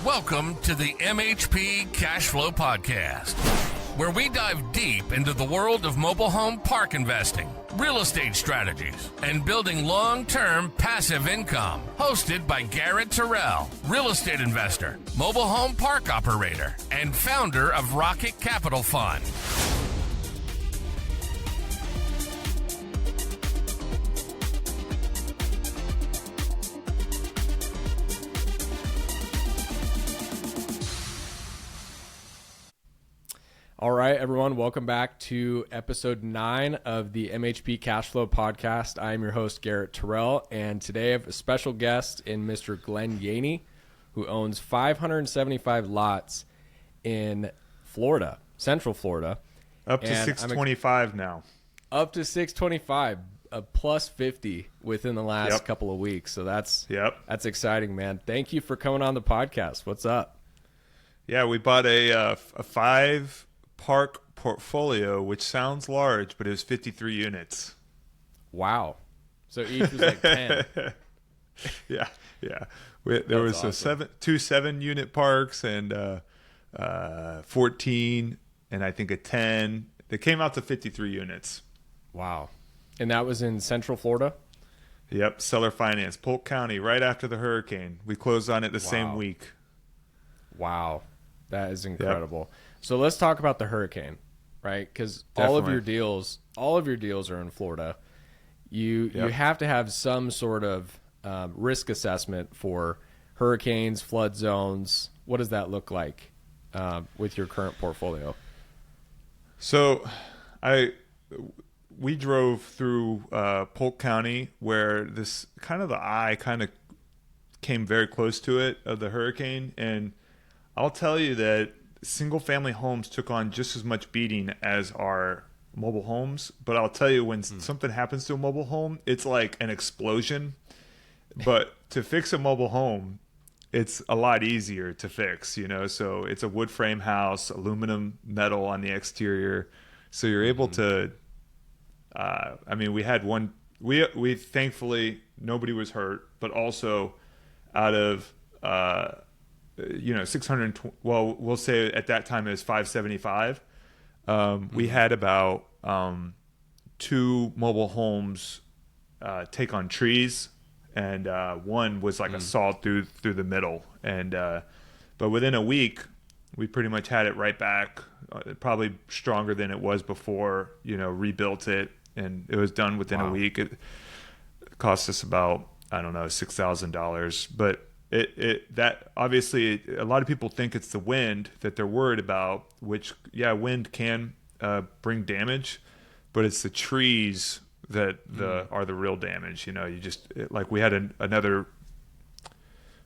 Welcome to the MHP CashFlow Podcast, where we dive deep into the world of mobile home park investing, real estate strategies, and building long-term passive income. Hosted by Garrett Terrell, real estate investor, mobile home park operator, and founder of Rocket Capital Fund. All right, everyone, welcome back to episode 9 of the MHP CashFlow Podcast. I am your host, Garrett Terrell, and today I have a special guest in Mr. Glenn Yaney, who owns 575 lots in Florida, Central Florida. Up to 625 now. Up to 625, a plus 50 within the last couple of weeks. So that's exciting, man. Thank you for coming on the podcast. What's up? Yeah, we bought a 5-park portfolio, which sounds large, but it was 53 units. Wow. So each was like 10. Yeah. There was awesome. Two 7-unit parks and 14 and I think a 10. They came out to 53 units. Wow. And that was in Central Florida? Yep, seller finance, Polk County, right after the hurricane. We closed on it the same week. Wow. That is incredible. Yep. So let's talk about the hurricane, right? Because all of your deals are in Florida. You have to have some sort of risk assessment for hurricanes, flood zones. What does that look like with your current portfolio? So, we drove through Polk County, where this the eye came very close to it of the hurricane, and I'll tell you that single-family homes took on just as much beating as our mobile homes. But I'll tell you, when something happens to a mobile home, it's like an explosion. But to fix a mobile home, it's a lot easier to fix, So it's a wood frame house, aluminum metal on the exterior. So you're able to, we had one, we thankfully, nobody was hurt, but also out of, 620, well, we'll say at that time it was 575. We had about 2 mobile homes take on trees, and one was like a saw through the middle. And but within a week, we pretty much had it right back, probably stronger than it was before. Rebuilt it, and it was done within a week. It cost us about, $6,000, but that obviously a lot of people think it's the wind that they're worried about, which wind can bring damage, but it's the trees that are the real damage. You just like we had another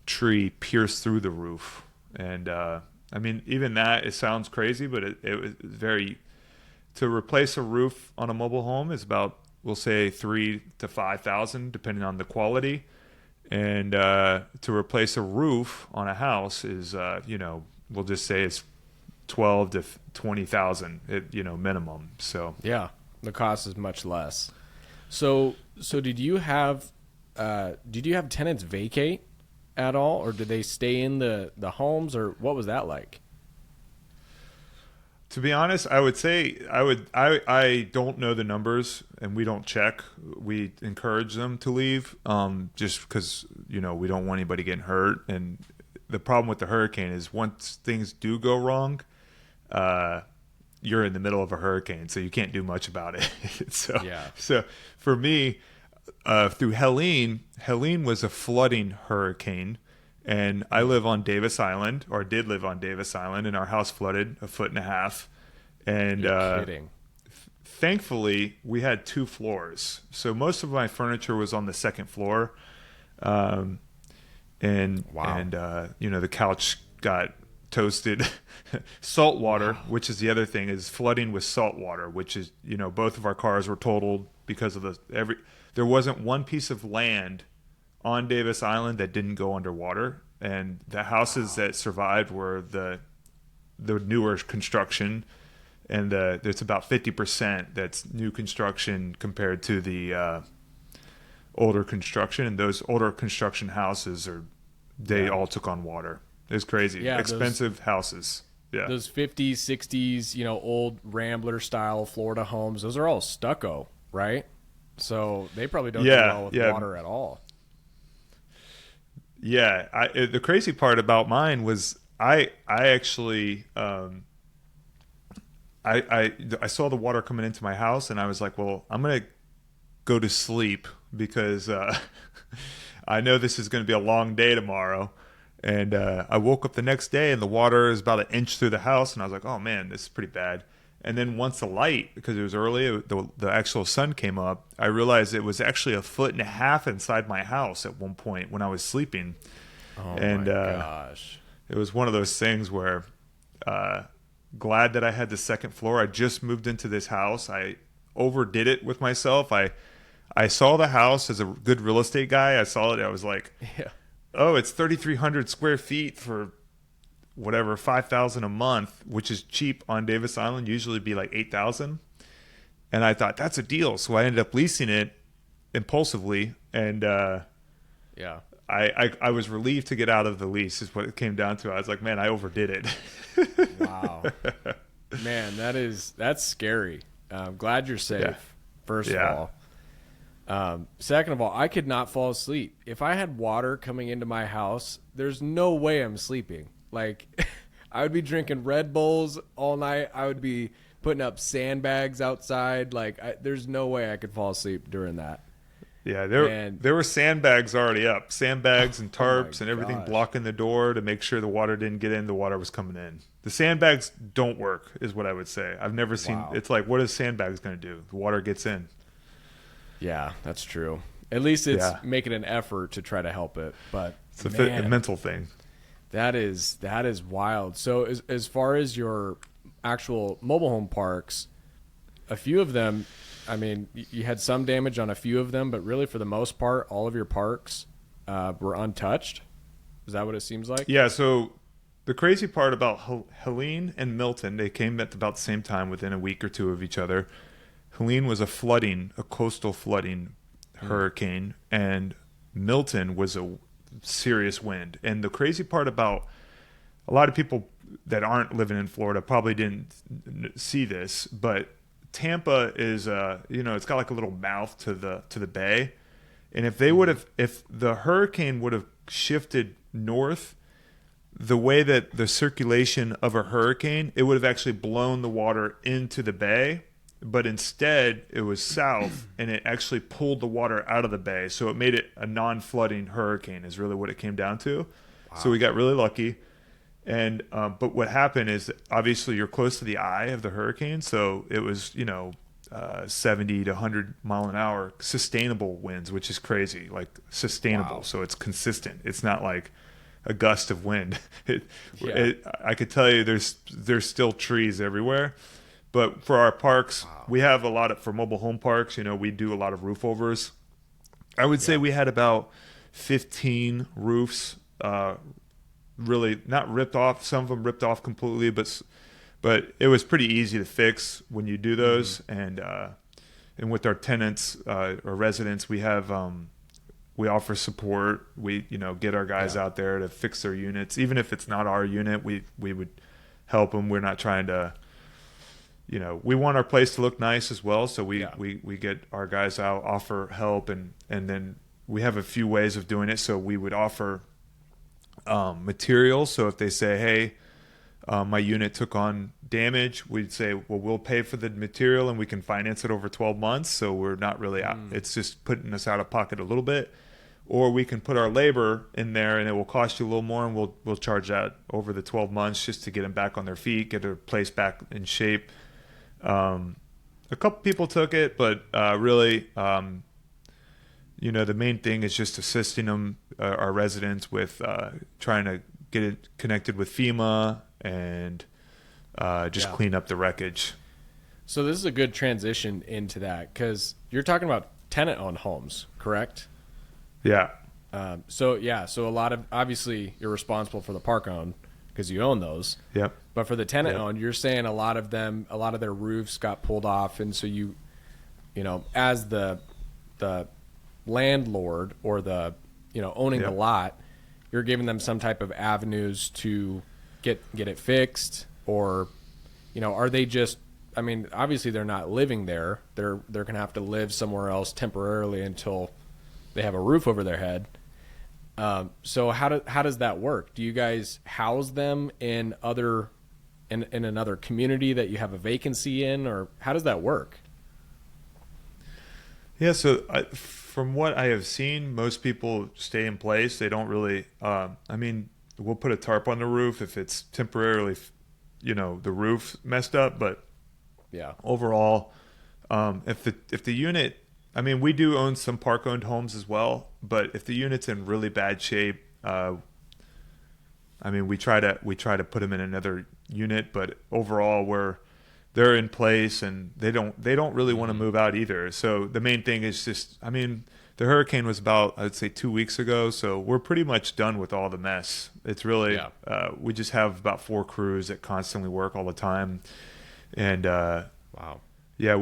tree pierce through the roof, and even that, it sounds crazy, but it was very, to replace a roof on a mobile home is about, we'll say, $3,000 to $5,000 depending on the quality. And to replace a roof on a house is, we'll just say it's $12,000 to $20,000, minimum. So yeah, the cost is much less. So did you have tenants vacate at all, or did they stay in the homes, or what was that like? To be honest, I would say I don't know the numbers, and we don't check. We encourage them to leave, just because we don't want anybody getting hurt. And the problem with the hurricane is once things do go wrong, you're in the middle of a hurricane, so you can't do much about it. So for me, through Helene was a flooding hurricane. And I live on Davis Island, or did live on Davis Island, and our house flooded 1.5 feet. And you're kidding. Thankfully, we had 2 floors, so most of my furniture was on the second floor. The couch got toasted. Salt water, which is the other thing, is flooding with salt water, which is both of our cars were totaled because of there wasn't one piece of land on Davis Island that didn't go underwater, and the houses that survived were the newer construction, and it's about 50% that's new construction compared to the older construction. And those older construction houses all took on water, It's crazy. Yeah, expensive houses. Yeah. Those 50s, 60s, old Rambler style Florida homes, those are all stucco, right? So they probably don't do well with water at all. Yeah. The crazy part about mine was I actually I saw the water coming into my house, and I was like, well, I'm going to go to sleep because I know this is going to be a long day tomorrow. And I woke up the next day, and the water is about an inch through the house, and I was like, oh, man, this is pretty bad. And then once the light, because it was early, the actual sun came up, I realized it was actually 1.5 feet inside my house at one point when I was sleeping. Oh, my gosh. It was one of those things where glad that I had the second floor. I just moved into this house. I overdid it with myself. I saw the house as a good real estate guy. I saw it. I was like, oh, it's 3,300 square feet for whatever, $5,000 a month, which is cheap on Davis Island. Usually be like $8,000. And I thought that's a deal. So I ended up leasing it impulsively. And I was relieved to get out of the lease is what it came down to. I was like, man, I overdid it. Wow. Man, that's scary. I'm glad you're safe, first of all. Second of all, I could not fall asleep. If I had water coming into my house, there's no way I'm sleeping. Like, I would be drinking Red Bulls all night. I would be putting up sandbags outside. Like, there's no way I could fall asleep during that. Yeah, there were sandbags already up. Sandbags and tarps and everything blocking the door to make sure the water didn't get in. The water was coming in. The sandbags don't work, is what I would say. I've never seen. It's like, what is sandbags going to do? The water gets in. Yeah, that's true. At least it's making an effort to try to help it. But it's a mental thing. That is wild. So as far as your actual mobile home parks, a few of them, I mean, you had some damage on a few of them, but really for the most part, all of your parks were untouched. Is that what it seems like? Yeah, so the crazy part about Helene and Milton, they came at about the same time within a week or two of each other. Helene was a coastal flooding hurricane, and Milton was a serious wind. And the crazy part about a lot of people that aren't living in Florida probably didn't see this, but Tampa is it's got like a little mouth to the bay, and if the hurricane would have shifted north, the way that the circulation of a hurricane, it would have actually blown the water into the bay. But instead, it was south, and it actually pulled the water out of the bay. So it made it a non-flooding hurricane is really what it came down to. Wow. So we got really lucky. And but what happened is, obviously, you're close to the eye of the hurricane. So it was, 70 to 100 mile an hour sustainable winds, which is crazy, like sustainable. Wow. So it's consistent. It's not like a gust of wind. I could tell you there's still trees everywhere. But for our parks, we have a lot of, for mobile home parks, we do a lot of roof overs. I would say we had about 15 roofs, really not ripped off. Some of them ripped off completely, but it was pretty easy to fix when you do those. Mm-hmm. And with our tenants or residents, we have we offer support. We get our guys out there to fix their units, even if it's not our unit. We would help them. We're not trying to. We want our place to look nice as well, so we get our guys out, offer help, and then we have a few ways of doing it. So we would offer materials. So if they say, hey, my unit took on damage, we'd say, well, we'll pay for the material and we can finance it over 12 months. So we're not really out. It's just putting us out of pocket a little bit. Or we can put our labor in there and it will cost you a little more, and we'll charge that over the 12 months just to get them back on their feet, get their place back in shape. A couple people took it, but really, the main thing is just assisting them, our residents, with trying to get it connected with FEMA and clean up the wreckage. So this is a good transition into that, because you're talking about tenant-owned homes, correct? Yeah. So a lot of, obviously, you're responsible for the park-owned because you own those. Yep. But for the tenant-owned, you're saying a lot of their roofs got pulled off, and so as the landlord or the owning the lot, you're giving them some type of avenues to get it fixed, or, are they just, I mean, obviously they're not living there. They're going to have to live somewhere else temporarily until they have a roof over their head. So how does that work? Do you guys house them in another community that you have a vacancy in, or how does that work? Yeah, so from what I have seen, most people stay in place. They don't really, we'll put a tarp on the roof if it's temporarily, the roof messed up. But yeah, overall, if the unit, we do own some park-owned homes as well, but if the unit's in really bad shape, we try to put them in another unit. But overall, they're in place and they don't really want to move out either. So the main thing is just, the hurricane was about, I'd say 2 weeks ago. So we're pretty much done with all the mess. It's really, we just have about 4 crews that constantly work all the time. And, wow. Yeah,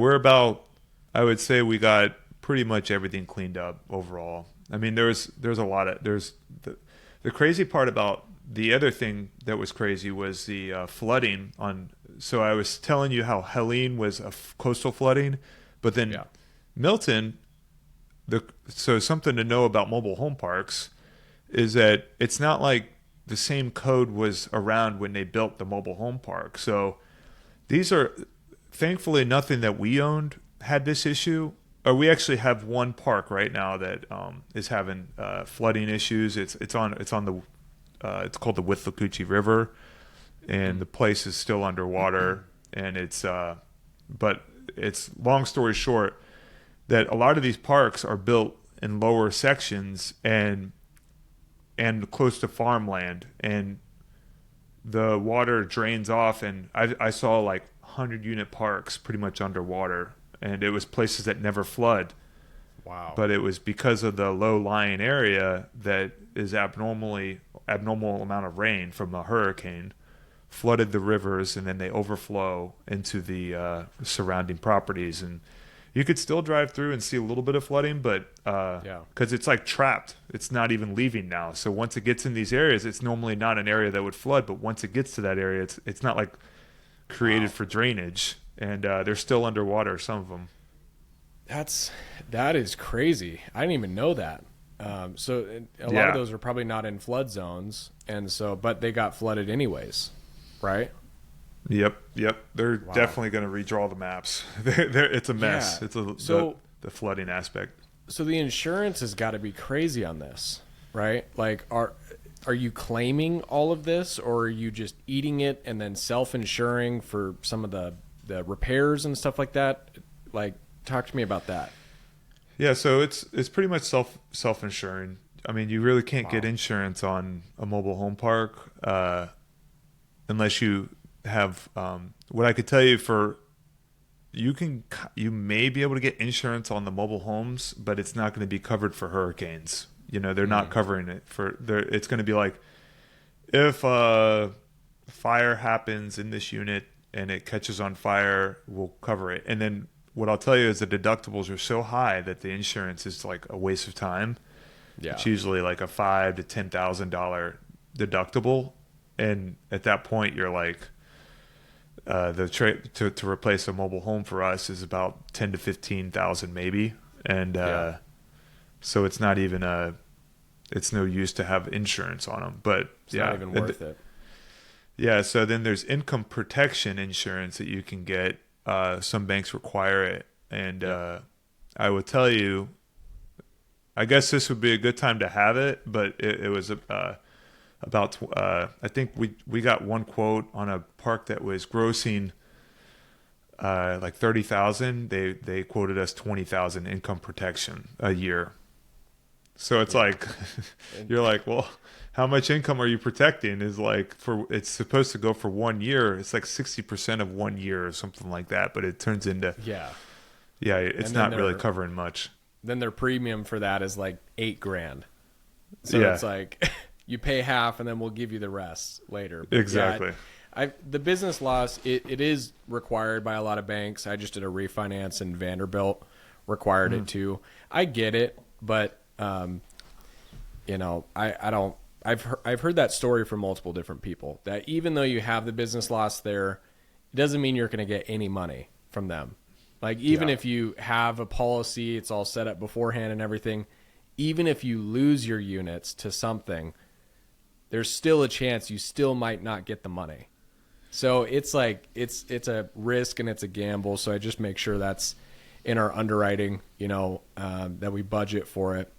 I would say we got pretty much everything cleaned up overall. There's a lot of, the crazy part about the other thing that was crazy was the flooding on. So I was telling you how Helene was a coastal flooding, but then Milton, so something to know about mobile home parks is that it's not like the same code was around when they built the mobile home park. So these are, thankfully, nothing that we owned had this issue. Or we actually have one park right now that is having flooding issues. It's called the Withlacoochee River, and the place is still underwater. And but it's, long story short, that a lot of these parks are built in lower sections and close to farmland, and the water drains off. And I saw like 100-unit parks pretty much underwater. And it was places that never flood. Wow. But it was because of the low-lying area that is abnormal amount of rain from a hurricane flooded the rivers, and then they overflow into the surrounding properties. And you could still drive through and see a little bit of flooding, but because it's like trapped. It's not even leaving now. So once it gets in these areas, it's normally not an area that would flood, but once it gets to that area, it's not like created for drainage. And they're still underwater, some of them. That is crazy. I didn't even know that. So a lot of those are probably not in flood zones, but they got flooded anyways, right? Yep. They're definitely going to redraw the maps. It's a mess. Yeah. It's the flooding aspect. So the insurance has got to be crazy on this, right? Like, are you claiming all of this, or are you just eating it and then self-insuring for some of the repairs and stuff like that? Like, talk to me about that. Yeah, so it's pretty much self-insuring. You really can't get insurance on a mobile home park unless you have what I could tell you you may be able to get insurance on the mobile homes, but it's not going to be covered for hurricanes. They're not covering it it's going to be like, if a fire happens in this unit and it catches on fire, we'll cover it. And then what I'll tell you is the deductibles are so high that the insurance is like a waste of time. Yeah. It's usually like a $5,000 to $10,000 deductible. And at that point, you're like, to replace a mobile home for us is about 10 to 15,000 maybe. And so it's not even it's no use to have insurance on them. But it's not even worth it. Yeah, so then there's income protection insurance that you can get. Some banks require it. And I will tell you, I guess this would be a good time to have it, but it was about, I think we got one quote on a park that was grossing like $30,000. They quoted us $20,000 income protection a year. So it's like, you're like, well, how much income are you protecting? Is like, it's supposed to go for 1 year. It's like 60% of 1 year or something like that. But it turns into, it's not really covering much. Then their premium for that is like $8,000. So it's like, you pay half and then we'll give you the rest later. But exactly. The business loss, it is required by a lot of banks. I just did a refinance and Vanderbilt required it too. I get it, but I don't I've heard that story from multiple different people, that even though you have the business loss there, it doesn't mean you're going to get any money from them. Like, even if you have a policy, it's all set up beforehand and everything, even if you lose your units to something, there's still a chance you still might not get the money. So it's like, it's a risk and it's a gamble. So I just make sure that's in our underwriting, that we budget for it.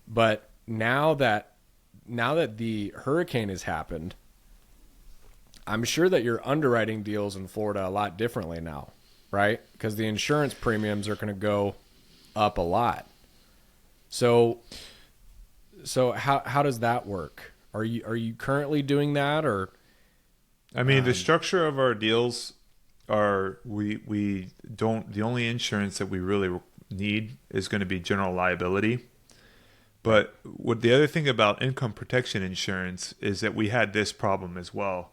But now that the hurricane has happened, I'm sure that you're underwriting deals in Florida a lot differently now, right? Because the insurance premiums are going to go up a lot. So how does that work? Are you currently doing that, or? I mean, the structure of our deals are, we don't, the only insurance that we really need is going to be general liability. But what the other thing about income protection insurance is that we had this problem as well.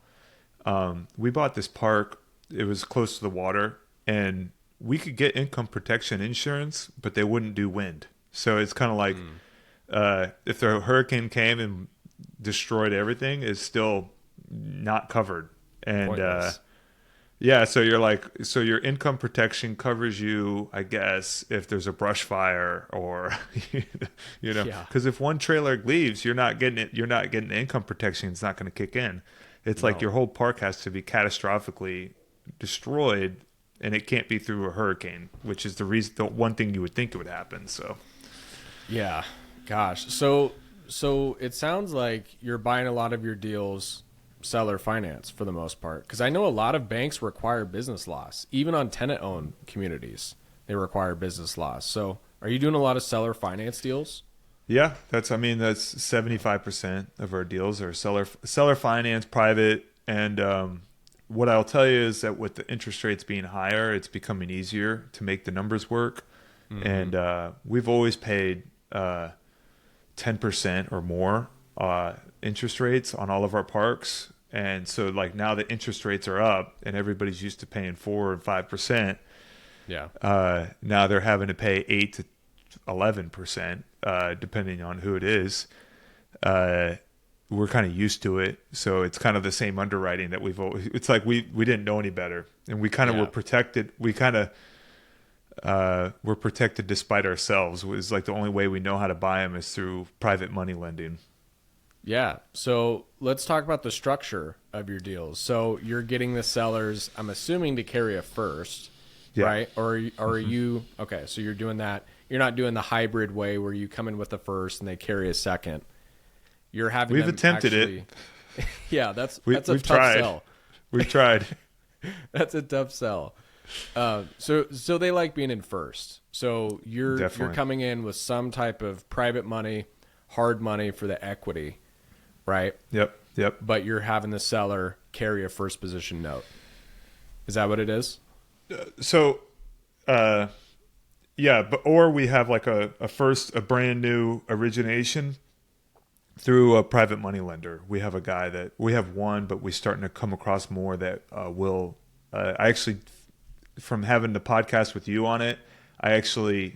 We bought this park, it was close to the water, and we could get income protection insurance, but they wouldn't do wind. So it's kind of like, if the hurricane came and destroyed everything, it's still not covered. And so your income protection covers you, I guess, if there's a brush fire or because if one trailer leaves, you're not getting it. You're not getting the income protection. It's not going to kick in. It's like your whole park has to be catastrophically destroyed, and it can't be through a hurricane, which is the one thing you would think it would happen. So, yeah, gosh. So it sounds like you're buying a lot of your deals seller finance for the most part, because I know a lot of banks require business loss. Even on tenant-owned communities, they require business loss. So are you doing a lot of seller finance deals? Yeah, that's 75% of our deals are seller finance, private. And what I'll tell you is that with the interest rates being higher, it's becoming easier to make the numbers work. Mm-hmm. And we've always paid 10% or more interest rates on all of our parks. And so like now the interest rates are up and everybody's used to paying 4 or 5%. Yeah. Now they're having to pay 8 to 11%, depending on who it is. We're kind of used to it. So it's kind of the same underwriting that it's like we didn't know any better, and we kind of were protected. We kind of we're protected despite ourselves. It was like the only way we know how to buy them is through private money lending. Yeah. So let's talk about the structure of your deals. So you're getting the sellers, I'm assuming, to carry a first, right? Or are you, okay, so you're doing that. You're not doing the hybrid way where you come in with the first and they carry a second. You're having We've attempted it. Yeah, that's a tough sell. We've tried. That's a tough sell. So they like being in first. So you're coming in with some type of private money, hard money for the equity, right? Yep. But you're having the seller carry a first position note. Is that what it is? Or we have like a brand new origination through a private money lender. We have we have one, but we're starting to come across more that will. I actually, from having the podcast with you on it, I actually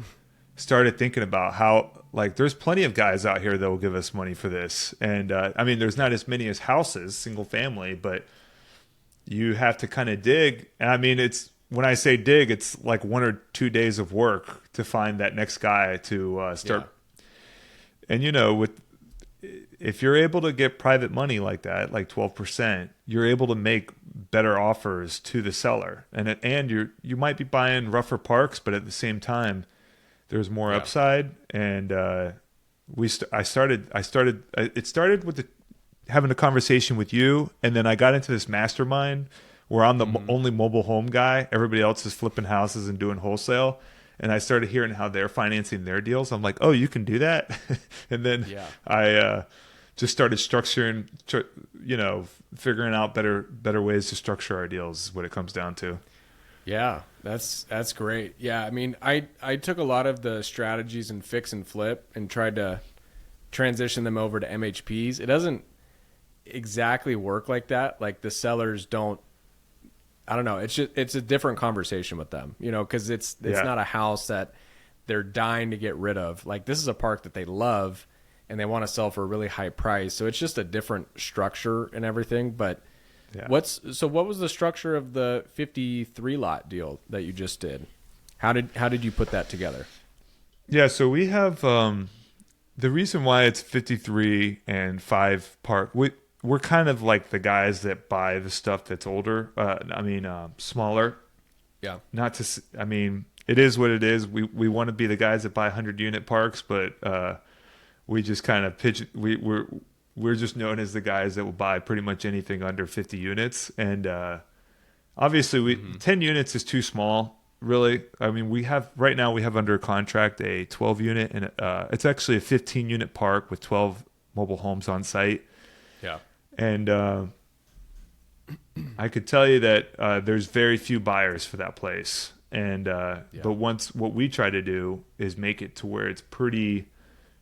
started thinking about how, like, there's plenty of guys out here that will give us money for this. And I mean, there's not as many as houses, single family, but you have to kind of dig. And I mean, when I say dig, it's like 1 or 2 days of work to find that next guy to start. Yeah. And if you're able to get private money like that, like 12%, you're able to make better offers to the seller. And you might be buying rougher parks, but at the same time, there's more upside. And it started with having a conversation with you, and then I got into this mastermind where I'm the only mobile home guy. Everybody else is flipping houses and doing wholesale. And I started hearing how they're financing their deals. I'm like, oh, you can do that? And then I just started structuring, figuring out better ways to structure our deals is what it comes down to. Yeah, that's great. Yeah, I mean, I took a lot of the strategies in fix and flip and tried to transition them over to MHPs. It doesn't exactly work like that. Like, the sellers don't, I don't know. It's a different conversation with them, because it's not a house that they're dying to get rid of. Like, this is a park that they love, and they want to sell for a really high price. So it's just a different structure and everything. But what was the structure of the 53 lot deal that you just did? How did you put that together? Yeah, so we have the reason why it's 53 and 5 park. We're kind of like the guys that buy the stuff that's older. Smaller. Yeah. It is what it is. We want to be the guys that buy 100-unit parks, but we just kind of pitch. We're just known as the guys that will buy pretty much anything under 50 units. And obviously, 10 units is too small. Really, I mean, we have under contract a 12-unit, and it's actually a 15-unit park with 12 mobile homes on site. Yeah. And I could tell you that there's very few buyers for that place. And but what we try to do is make it to where it's pretty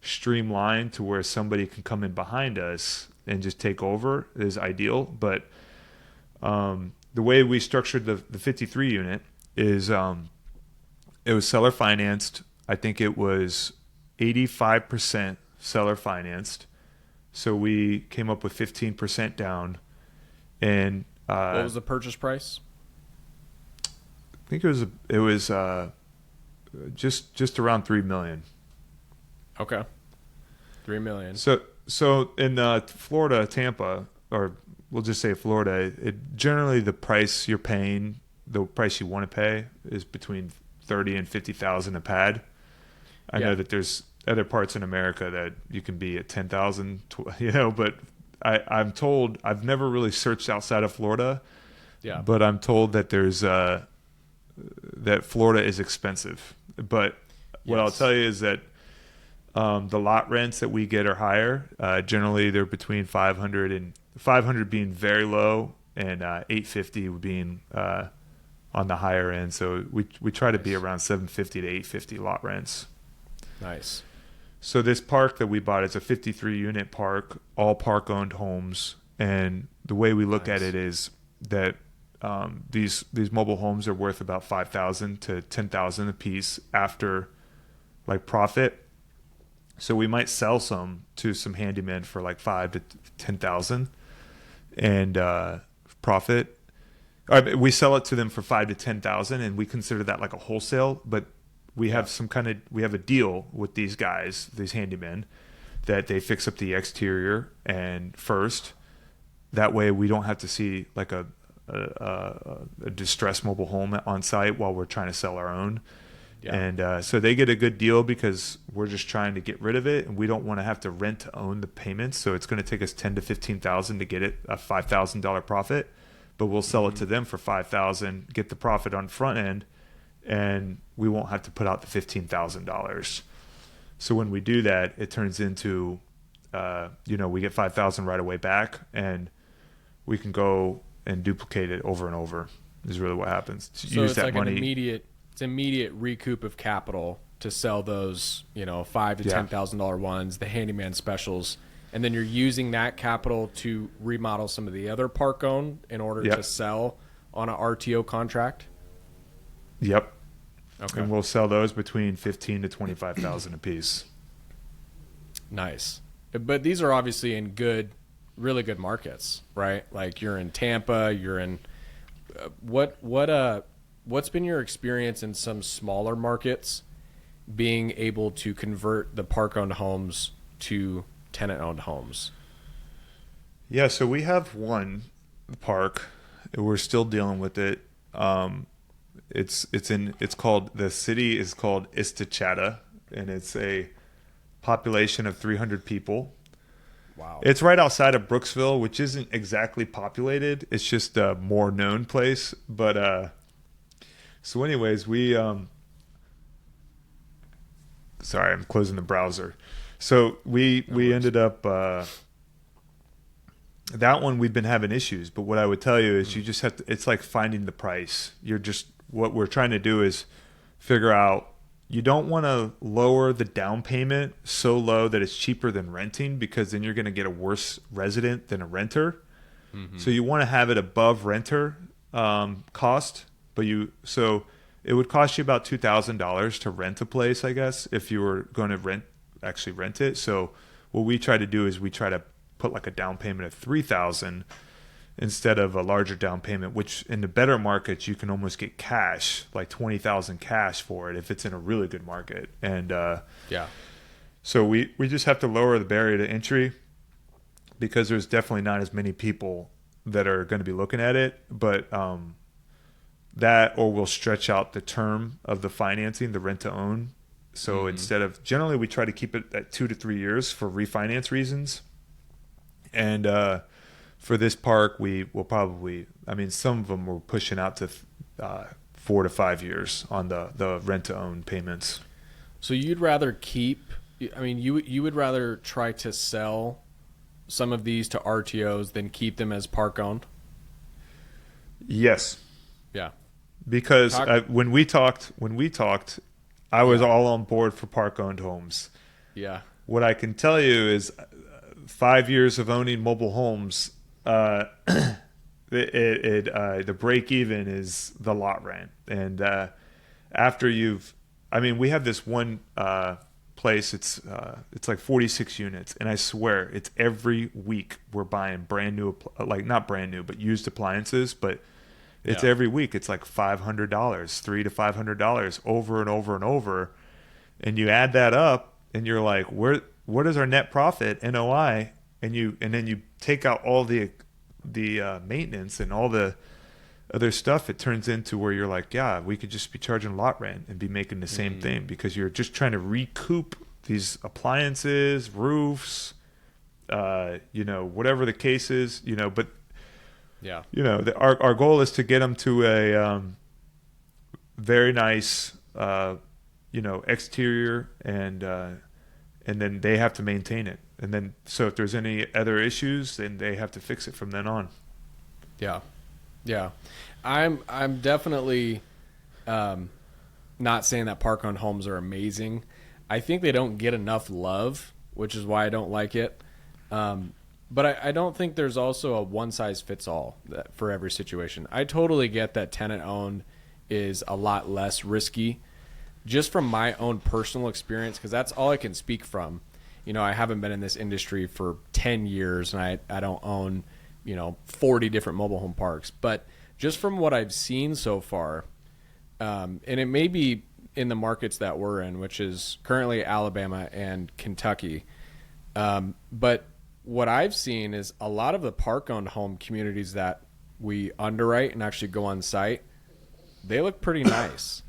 streamlined to where somebody can come in behind us and just take over is ideal. But the way we structured the 53 unit is it was seller financed. I think it was 85% seller financed. So we came up with 15% down. And what was the purchase price? I think it was just around $3 million. Okay. $3 million. So in Florida, Tampa, or we'll just say Florida, generally the price you're paying, the price you want to pay, is between $30,000 and $50,000 a pad. I know that there's other parts in America that you can be at $10,000, but I'm told, I've never really searched outside of Florida, but I'm told that there's that Florida is expensive. But what I'll tell you is that the lot rents that we get are higher. Generally, they're between 500 being very low, and 850 being on the higher end. So we try to be around 750 to 850 lot rents. Nice. So this park that we bought is a 53-unit park, all park-owned homes, and the way we look at it is that these mobile homes are worth about $5,000 to $10,000 a piece after like profit. So we might sell some to some handyman for like $5,000 to $10,000 and profit. We sell it to them for $5,000 to $10,000, and we consider that like a wholesale. But we have we have a deal with these guys, these handymen, that they fix up the exterior and first. That way, we don't have to see like a distressed mobile home on site while we're trying to sell our own. Yeah. And so they get a good deal because we're just trying to get rid of it, and we don't want to have to rent to own the payments. So it's going to take us $10,000 to $15,000 to get it a $5,000 profit, but we'll sell it to them for $5,000, get the profit on front end, and we won't have to put out the $15,000. So when we do that, it turns into, we get $5,000 right away back, and we can go and duplicate it over and over. Is really what happens. So use it's that like money. It's immediate recoup of capital to sell those, $5,000 to $10,000 ones, the handyman specials, and then you're using that capital to remodel some of the other park owned in order to sell on an RTO contract. Yep. Okay. And we'll sell those between $15,000 to $25,000 a piece. Nice. But these are obviously in really good markets, right? Like you're in Tampa, you're in what's been your experience in some smaller markets being able to convert the park-owned homes to tenant-owned homes? Yeah, so we have one park. We're still dealing with it. The city is called Istachata, and it's a population of 300 people. Wow. It's right outside of Brooksville, which isn't exactly populated. It's just a more known place. But so anyways, sorry, I'm closing the browser. So we ended up that one we've been having issues. But what I would tell you is you just have to. It's like finding the price. What we're trying to do is figure out. You don't want to lower the down payment so low that it's cheaper than renting, because then you're going to get a worse resident than a renter. Mm-hmm. So you want to have it above renter cost, so it would cost you about $2,000 to rent a place, I guess, if you were going to rent it. So what we try to do is we try to put like a down payment of $3,000 instead of a larger down payment, which in the better markets you can almost get cash, like $20,000 cash for it if it's in a really good market. And so we just have to lower the barrier to entry, because there's definitely not as many people that are going to be looking at it. But that, or we'll stretch out the term of the financing, the rent to own. So instead of, generally we try to keep it at 2 to 3 years for refinance reasons. And for this park, we will probably, I mean, some of them we're pushing out to 4 to 5 years on the rent to own payments. So you'd rather keep, I mean, you would rather try to sell some of these to RTOs than keep them as park owned? Yes. Yeah. Because when we talked, I was all on board for park owned homes. Yeah. What I can tell you is 5 years of owning mobile homes, the break even is the lot rent. And after we have this one place, it's like 46 units, and I swear it's every week we're buying brand new, like not brand new, but used appliances, but it's every week. It's like $500, $300 to $500 over and over and over. And you add that up and you're like, what is our net profit, NOI? And then you take out all the maintenance and all the other stuff. It turns into where you're like, yeah, we could just be charging lot rent and be making the same thing, because you're just trying to recoup these appliances, roofs, whatever the case is, but yeah, our goal is to get them to a very nice, exterior, and then they have to maintain it. And then, so if there's any other issues, then they have to fix it from then on. Yeah. Yeah. I'm definitely not saying that park owned homes are amazing. I think they don't get enough love, which is why I don't like it. But I don't think there's also a one size fits all for every situation. I totally get that tenant owned is a lot less risky, just from my own personal experience, because that's all I can speak from. I haven't been in this industry for 10 years, and I don't own 40 different mobile home parks. But just from what I've seen so far, and it may be in the markets that we're in, which is currently Alabama and Kentucky. But what I've seen is a lot of the park-owned home communities that we underwrite and actually go on site, they look pretty nice.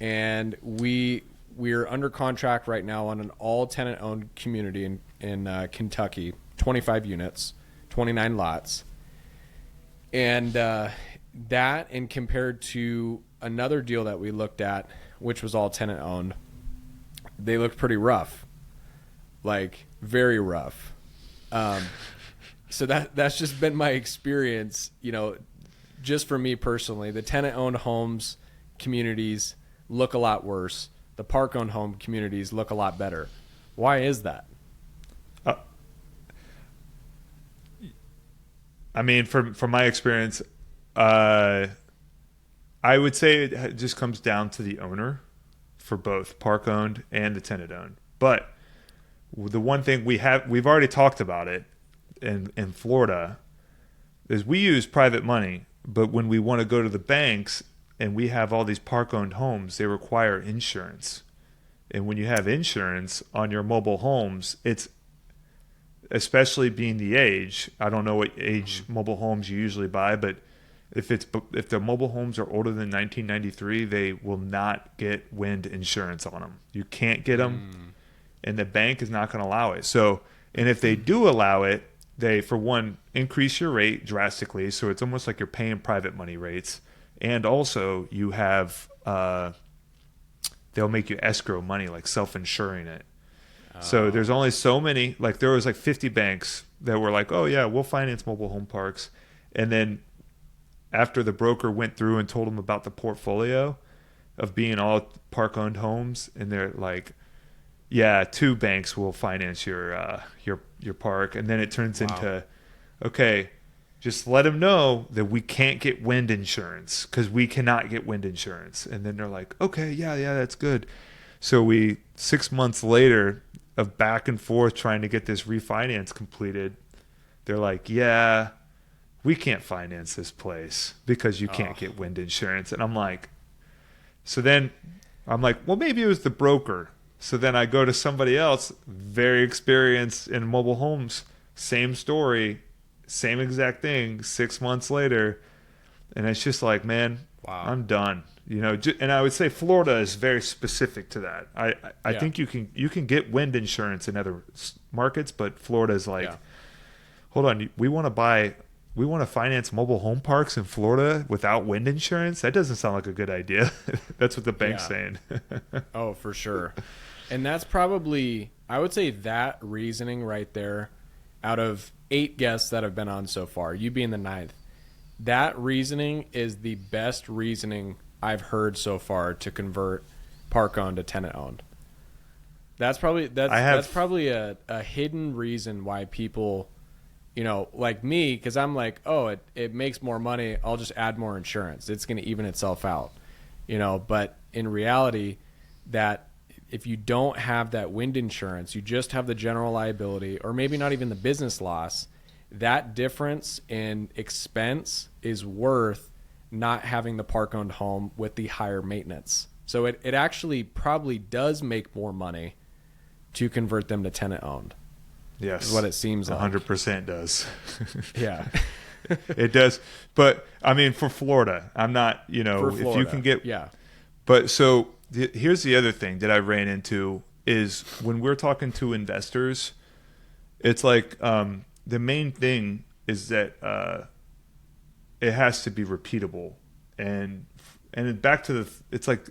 And we're under contract right now on an all tenant-owned community in Kentucky, 25 units, 29 lots. And that, and compared to another deal that we looked at, which was all tenant-owned, they looked pretty rough, like very rough. So that's just been my experience, just for me personally. The tenant-owned homes communities look a lot worse. The park-owned home communities look a lot better. Why is that? From my experience, I would say it just comes down to the owner for both park-owned and the tenant-owned. But the one thing we've already talked about it in Florida, is we use private money, but when we want to go to the banks and we have all these park-owned homes, they require insurance. And when you have insurance on your mobile homes, it's, especially being the age, I don't know what age mobile homes you usually buy, but if the mobile homes are older than 1993, they will not get wind insurance on them. You can't get them, and the bank is not going to allow it. So, and if they do allow it, they, for one, increase your rate drastically. So it's almost like you're paying private money rates. And also you have, they'll make you escrow money, like self-insuring it. So there's only so many, like there was like 50 banks that were like, oh yeah, we'll finance mobile home parks. And then after the broker went through and told them about the portfolio of being all park-owned homes, and they're like, yeah, 2 banks will finance your park. And then it turns into, okay, just let them know that we can't get wind insurance, because we cannot get wind insurance. And then they're like, okay, yeah, that's good. So 6 months later, of back and forth trying to get this refinance completed, they're like, yeah, we can't finance this place because you can't get wind insurance. And I'm like, so then I'm like, well, maybe it was the broker. So then I go to somebody else, very experienced in mobile homes, same story, same exact thing, 6 months later. And it's just like, man, wow, I'm done. You know, and I would say Florida is very specific to that. I think you can get wind insurance in other markets, but Florida is like, hold on, we want to finance mobile home parks in Florida without wind insurance? That doesn't sound like a good idea. That's what the bank's saying. Oh, for sure. And that's probably, I would say that reasoning right there, out of 8 guests that have been on so far, you being the 9th, that reasoning is the best reasoning I've heard so far to convert park owned to tenant owned. That's probably a hidden reason why people, you know, like me, because I'm like, oh, it makes more money, I'll just add more insurance, it's going to even itself out, you know. But in reality, that if you don't have that wind insurance, you just have the general liability, or maybe not even the business loss, that difference in expense is worth not having the park owned home with the higher maintenance. So it actually probably does make more money to convert them to tenant owned. Yes. Is what it seems like. 100% does. Yeah. It does. But I mean, for Florida, I'm not, you know, if you can get, but so here's the other thing that I ran into is when we're talking to investors, it's like, the main thing is that, it has to be repeatable, and back to it's like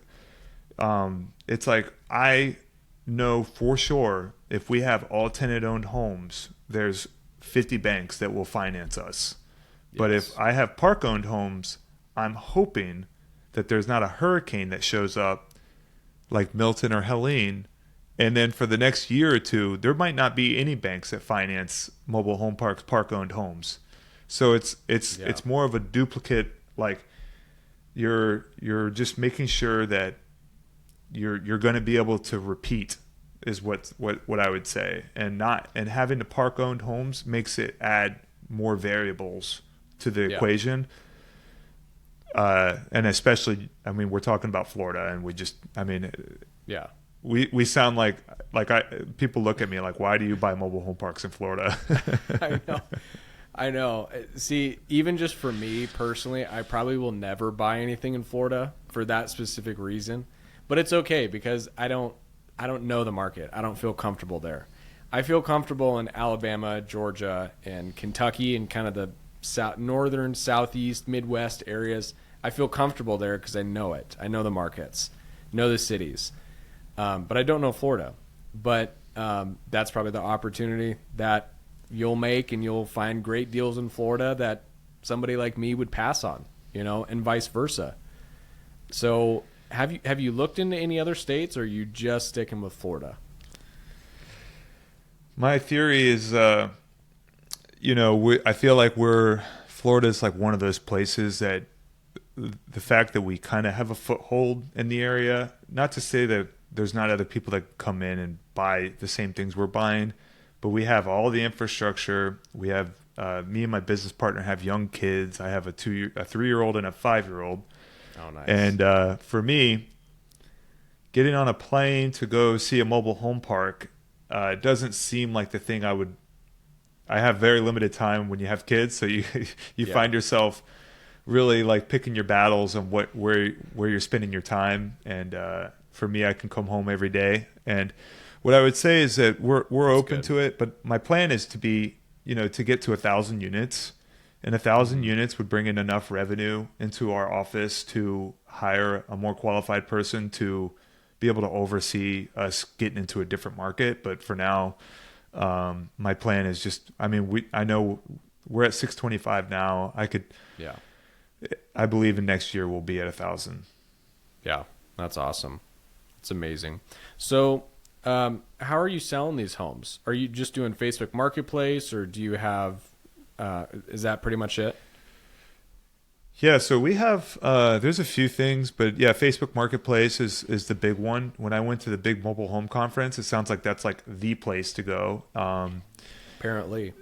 I know for sure if we have all tenant owned homes, there's 50 banks that will finance us. Yes. But if I have park owned homes, I'm hoping that there's not a hurricane that shows up like Milton or Helene, and then for the next year or two, there might not be any banks that finance mobile home parks, park owned homes. So it's more of a duplicate. Like you're just making sure that you're going to be able to repeat is what I would say, and having the park owned homes makes it add more variables to the equation. And especially, I mean, we're talking about Florida, and we sound like people look at me like, why do you buy mobile home parks in Florida? I know. See, even just for me personally, I probably will never buy anything in Florida for that specific reason. But it's okay because I don't know the market. I don't feel comfortable there. I feel comfortable in Alabama, Georgia, and Kentucky, and kind of the northern, southeast, Midwest areas. I feel comfortable there because I know it. I know the markets, know the cities. But I don't know Florida. But that's probably the opportunity that you'll make, and you'll find great deals in Florida that somebody like me would pass on, you know, and vice versa. So have you looked into any other states, or are you just sticking with Florida? My theory is, I feel like Florida is like one of those places that the fact that we kind of have a foothold in the area, not to say that there's not other people that come in and buy the same things we're buying, but we have all the infrastructure. We have, me and my business partner have young kids. I have a 3-year-old and a 5-year-old. Oh, nice. And for me, getting on a plane to go see a mobile home park doesn't seem like the thing I have very limited time when you have kids, so you find yourself really like picking your battles and where you're spending your time. And for me, I can come home every day. And what I would say is that we're open to it, but my plan is to be, to get to 1,000 units, and 1,000 units would bring in enough revenue into our office to hire a more qualified person to be able to oversee us getting into a different market. But for now, my plan is just, I know we're at 625 now. I believe in next year we'll be at 1,000. Yeah, that's awesome. It's amazing. So, how are you selling these homes? Are you just doing Facebook Marketplace, or do you have, is that pretty much it? Yeah, so we have there's a few things, but yeah, Facebook Marketplace is the big one. When I went to the big mobile home conference, it sounds like that's like the place to go. Apparently.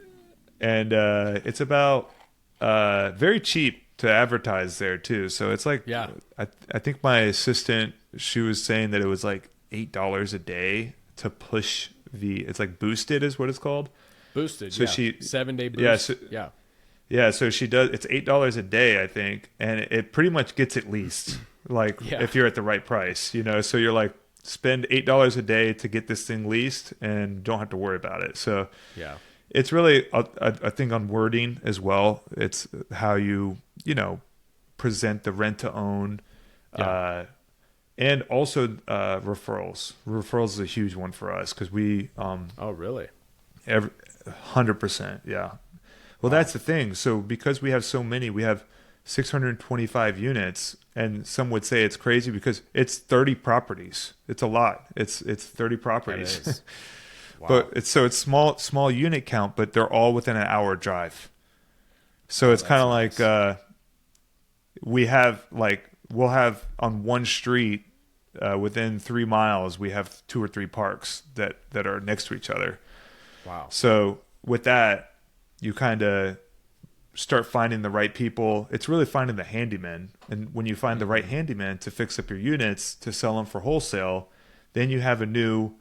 And it's about very cheap to advertise there too. So it's like, yeah, I think my assistant, she was saying that it was like $8 a day to push it's like boosted is what it's called. Boosted. So yeah. she 7-day boost. Yeah, so, yeah. Yeah, so she does. It's $8 a day, I think, and it pretty much gets it leased. Like if you're at the right price, So you're like spend $8 a day to get this thing leased, and don't have to worry about it. So yeah, it's really I think on wording as well. It's how you present the rent to own, and also referrals. Referrals is a huge one for us because we oh really 100%, yeah. Well, that's the thing. So because we have so many, we have 625 units, and some would say it's crazy because it's 30 properties. It's a lot. It's 30 properties. That is. Wow. But it's small unit count, but they're all within an hour drive. So it's kind of nice. like we'll have on one street within 3 miles, we have 2 or 3 parks that are next to each other. Wow. So with that, you kind of start finding the right people. It's really finding the handyman. And when you find the right handyman to fix up your units, to sell them for wholesale, then you have a new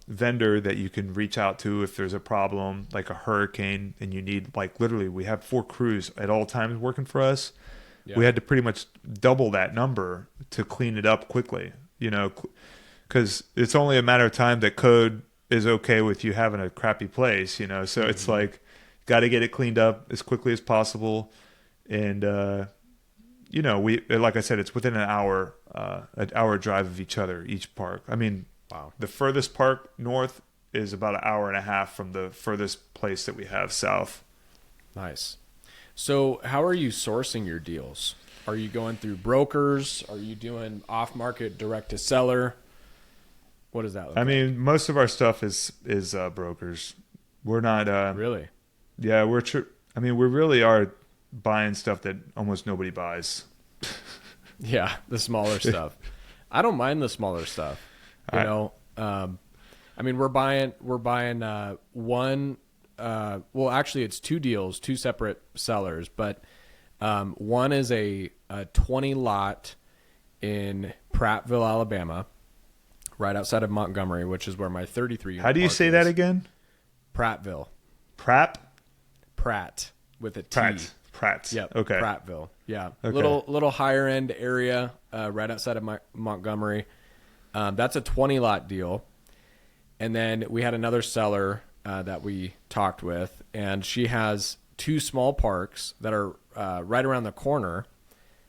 vendor that you can reach out to if there's a problem, like a hurricane, and you need, like, literally, we have 4 crews at all times working for us. Yeah. We had to pretty much double that number to clean it up quickly, because it's only a matter of time that code is okay with you having a crappy place, so it's like, got to get it cleaned up as quickly as possible. And, we, like I said, it's within an hour drive of each other, each park. I mean, wow. The furthest park north is about an hour and a half from the furthest place that we have south. Nice. So how are you sourcing your deals? Are you going through brokers? Are you doing off-market direct to seller? What does that look like? I mean, most of our stuff is brokers. We're not really. Yeah, we really are buying stuff that almost nobody buys. Yeah, the smaller stuff. I don't mind the smaller stuff. I mean, we're buying one. Well, actually, it's 2 deals, 2 separate sellers, but one is a 20 lot in Prattville, Alabama, right outside of Montgomery, which is where my 33 unit. How do you say that again? Prattville. Pratt with a T. Pratt. Yep. Okay. Prattville. Yeah. Okay. Little higher end area, right outside of Montgomery. That's a 20 lot deal. And then we had another seller that we talked with, and she has 2 small parks that are right around the corner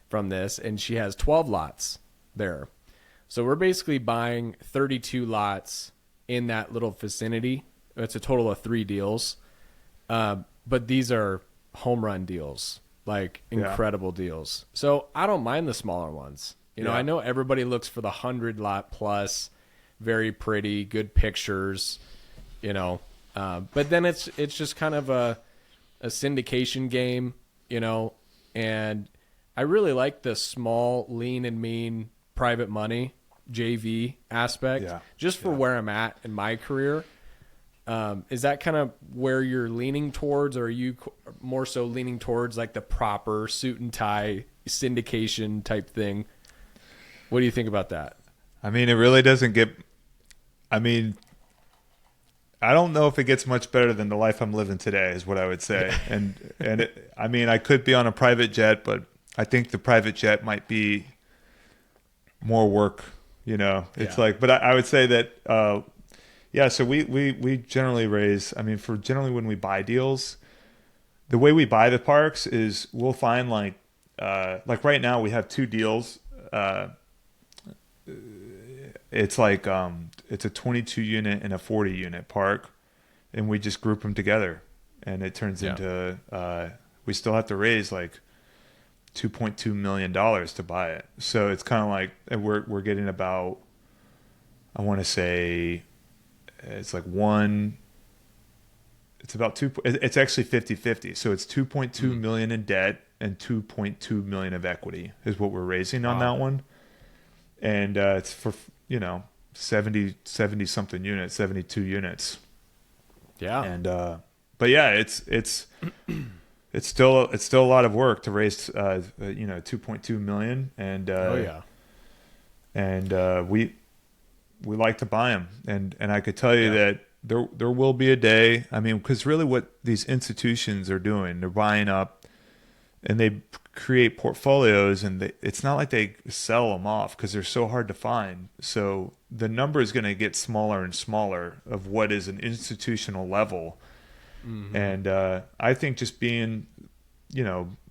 from this, and she has 12 lots there. So we're basically buying 32 lots in that little vicinity. It's a total of 3 deals. But these are home run deals, like incredible deals. So I don't mind the smaller ones. I know everybody looks for the 100 lot plus, very pretty, good pictures, but then it's just kind of a syndication game, and I really like the small, lean and mean private money JV aspect, just for where I'm at in my career. Is that kind of where you're leaning towards, or are you more so leaning towards like the proper suit and tie syndication type thing? What do you think about that? I mean, it really doesn't get, I don't know if it gets much better than the life I'm living today is what I would say. And I could be on a private jet, but I think the private jet might be more work, it's like, but I would say that, so we generally raise, generally when we buy deals, the way we buy the parks is we'll find like right now we have 2 deals. It's like, it's a 22 unit and a 40 unit park, and we just group them together, and it turns into, we still have to raise like $2.2 million to buy it. So it's kind of like, we're getting about, I want to say, it's like it's about it's actually 50-50. So it's 2.2 million in debt, and 2.2 million of equity is what we're raising on that one. And it's for, 70 something units, 72 units. Yeah. And but yeah, it's still a lot of work to raise 2.2 million. And and we like to buy them. And I could tell you that there will be a day. I mean, because really what these institutions are doing, they're buying up and they create portfolios, and it's not like they sell them off because they're so hard to find. So the number is going to get smaller and smaller of what is an institutional level. Mm-hmm. And I think just being,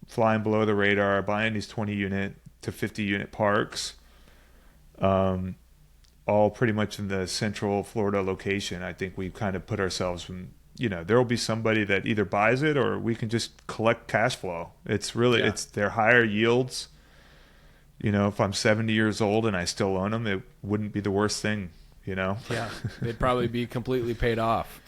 flying below the radar, buying these 20 unit to 50 unit parks, all pretty much in the central Florida location, I think we've kind of put ourselves from, there will be somebody that either buys it or we can just collect cash flow. It's really, it's their higher yields. If I'm 70 years old and I still own them, it wouldn't be the worst thing, Yeah, they'd probably be completely paid off.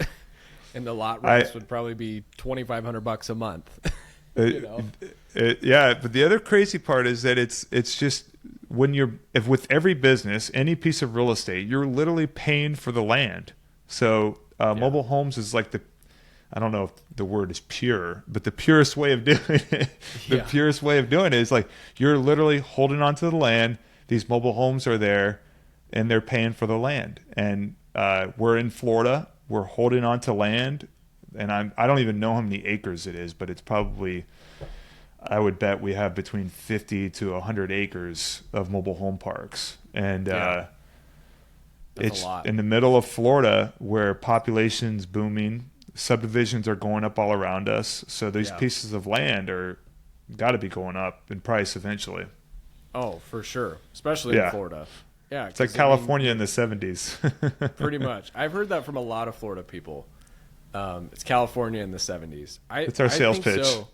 And the lot rents would probably be $2,500 a month. Yeah, but the other crazy part is that it's just if with every business, any piece of real estate, you're literally paying for the land. So mobile homes is like I don't know if the word is pure, but the purest way of doing it, purest way of doing it is like you're literally holding onto the land. These mobile homes are there, and they're paying for the land. And we're in Florida. We're holding on to land, and I don't even know how many acres it is, but it's probably, I would bet we have between 50 to 100 acres of mobile home parks. And it's in the middle of Florida where population's booming, subdivisions are going up all around us. So these pieces of land are got to be going up in price eventually. Oh, for sure. Especially in Florida. Yeah, it's like California in the 70s. Pretty much. I've heard that from a lot of Florida people. It's California in the 70s. It's our sales pitch. So.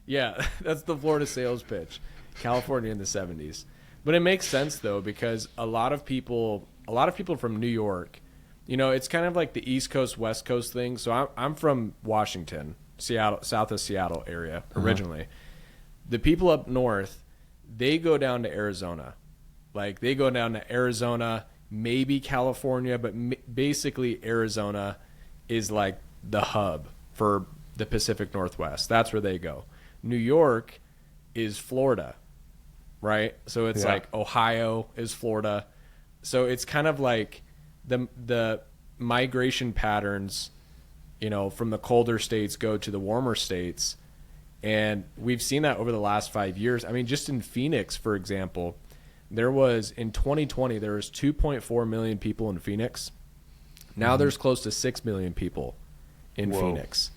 Yeah, that's the Florida sales pitch. California in the 70s. But it makes sense though, because a lot of people from New York, it's kind of like the East Coast, West Coast thing. So I'm from Washington, Seattle, south of Seattle area originally. The people up north, they go down to Arizona. Like they go down to Arizona, maybe California, but basically Arizona is like the hub for the Pacific Northwest. That's where they go. New York is Florida, right? So it's like Ohio is Florida. So it's kind of like the migration patterns, from the colder states go to the warmer states. And we've seen that over the last 5 years. I mean, just in Phoenix, for example, in 2020, there was 2.4 million people in Phoenix. Now there's close to 6 million people in Phoenix.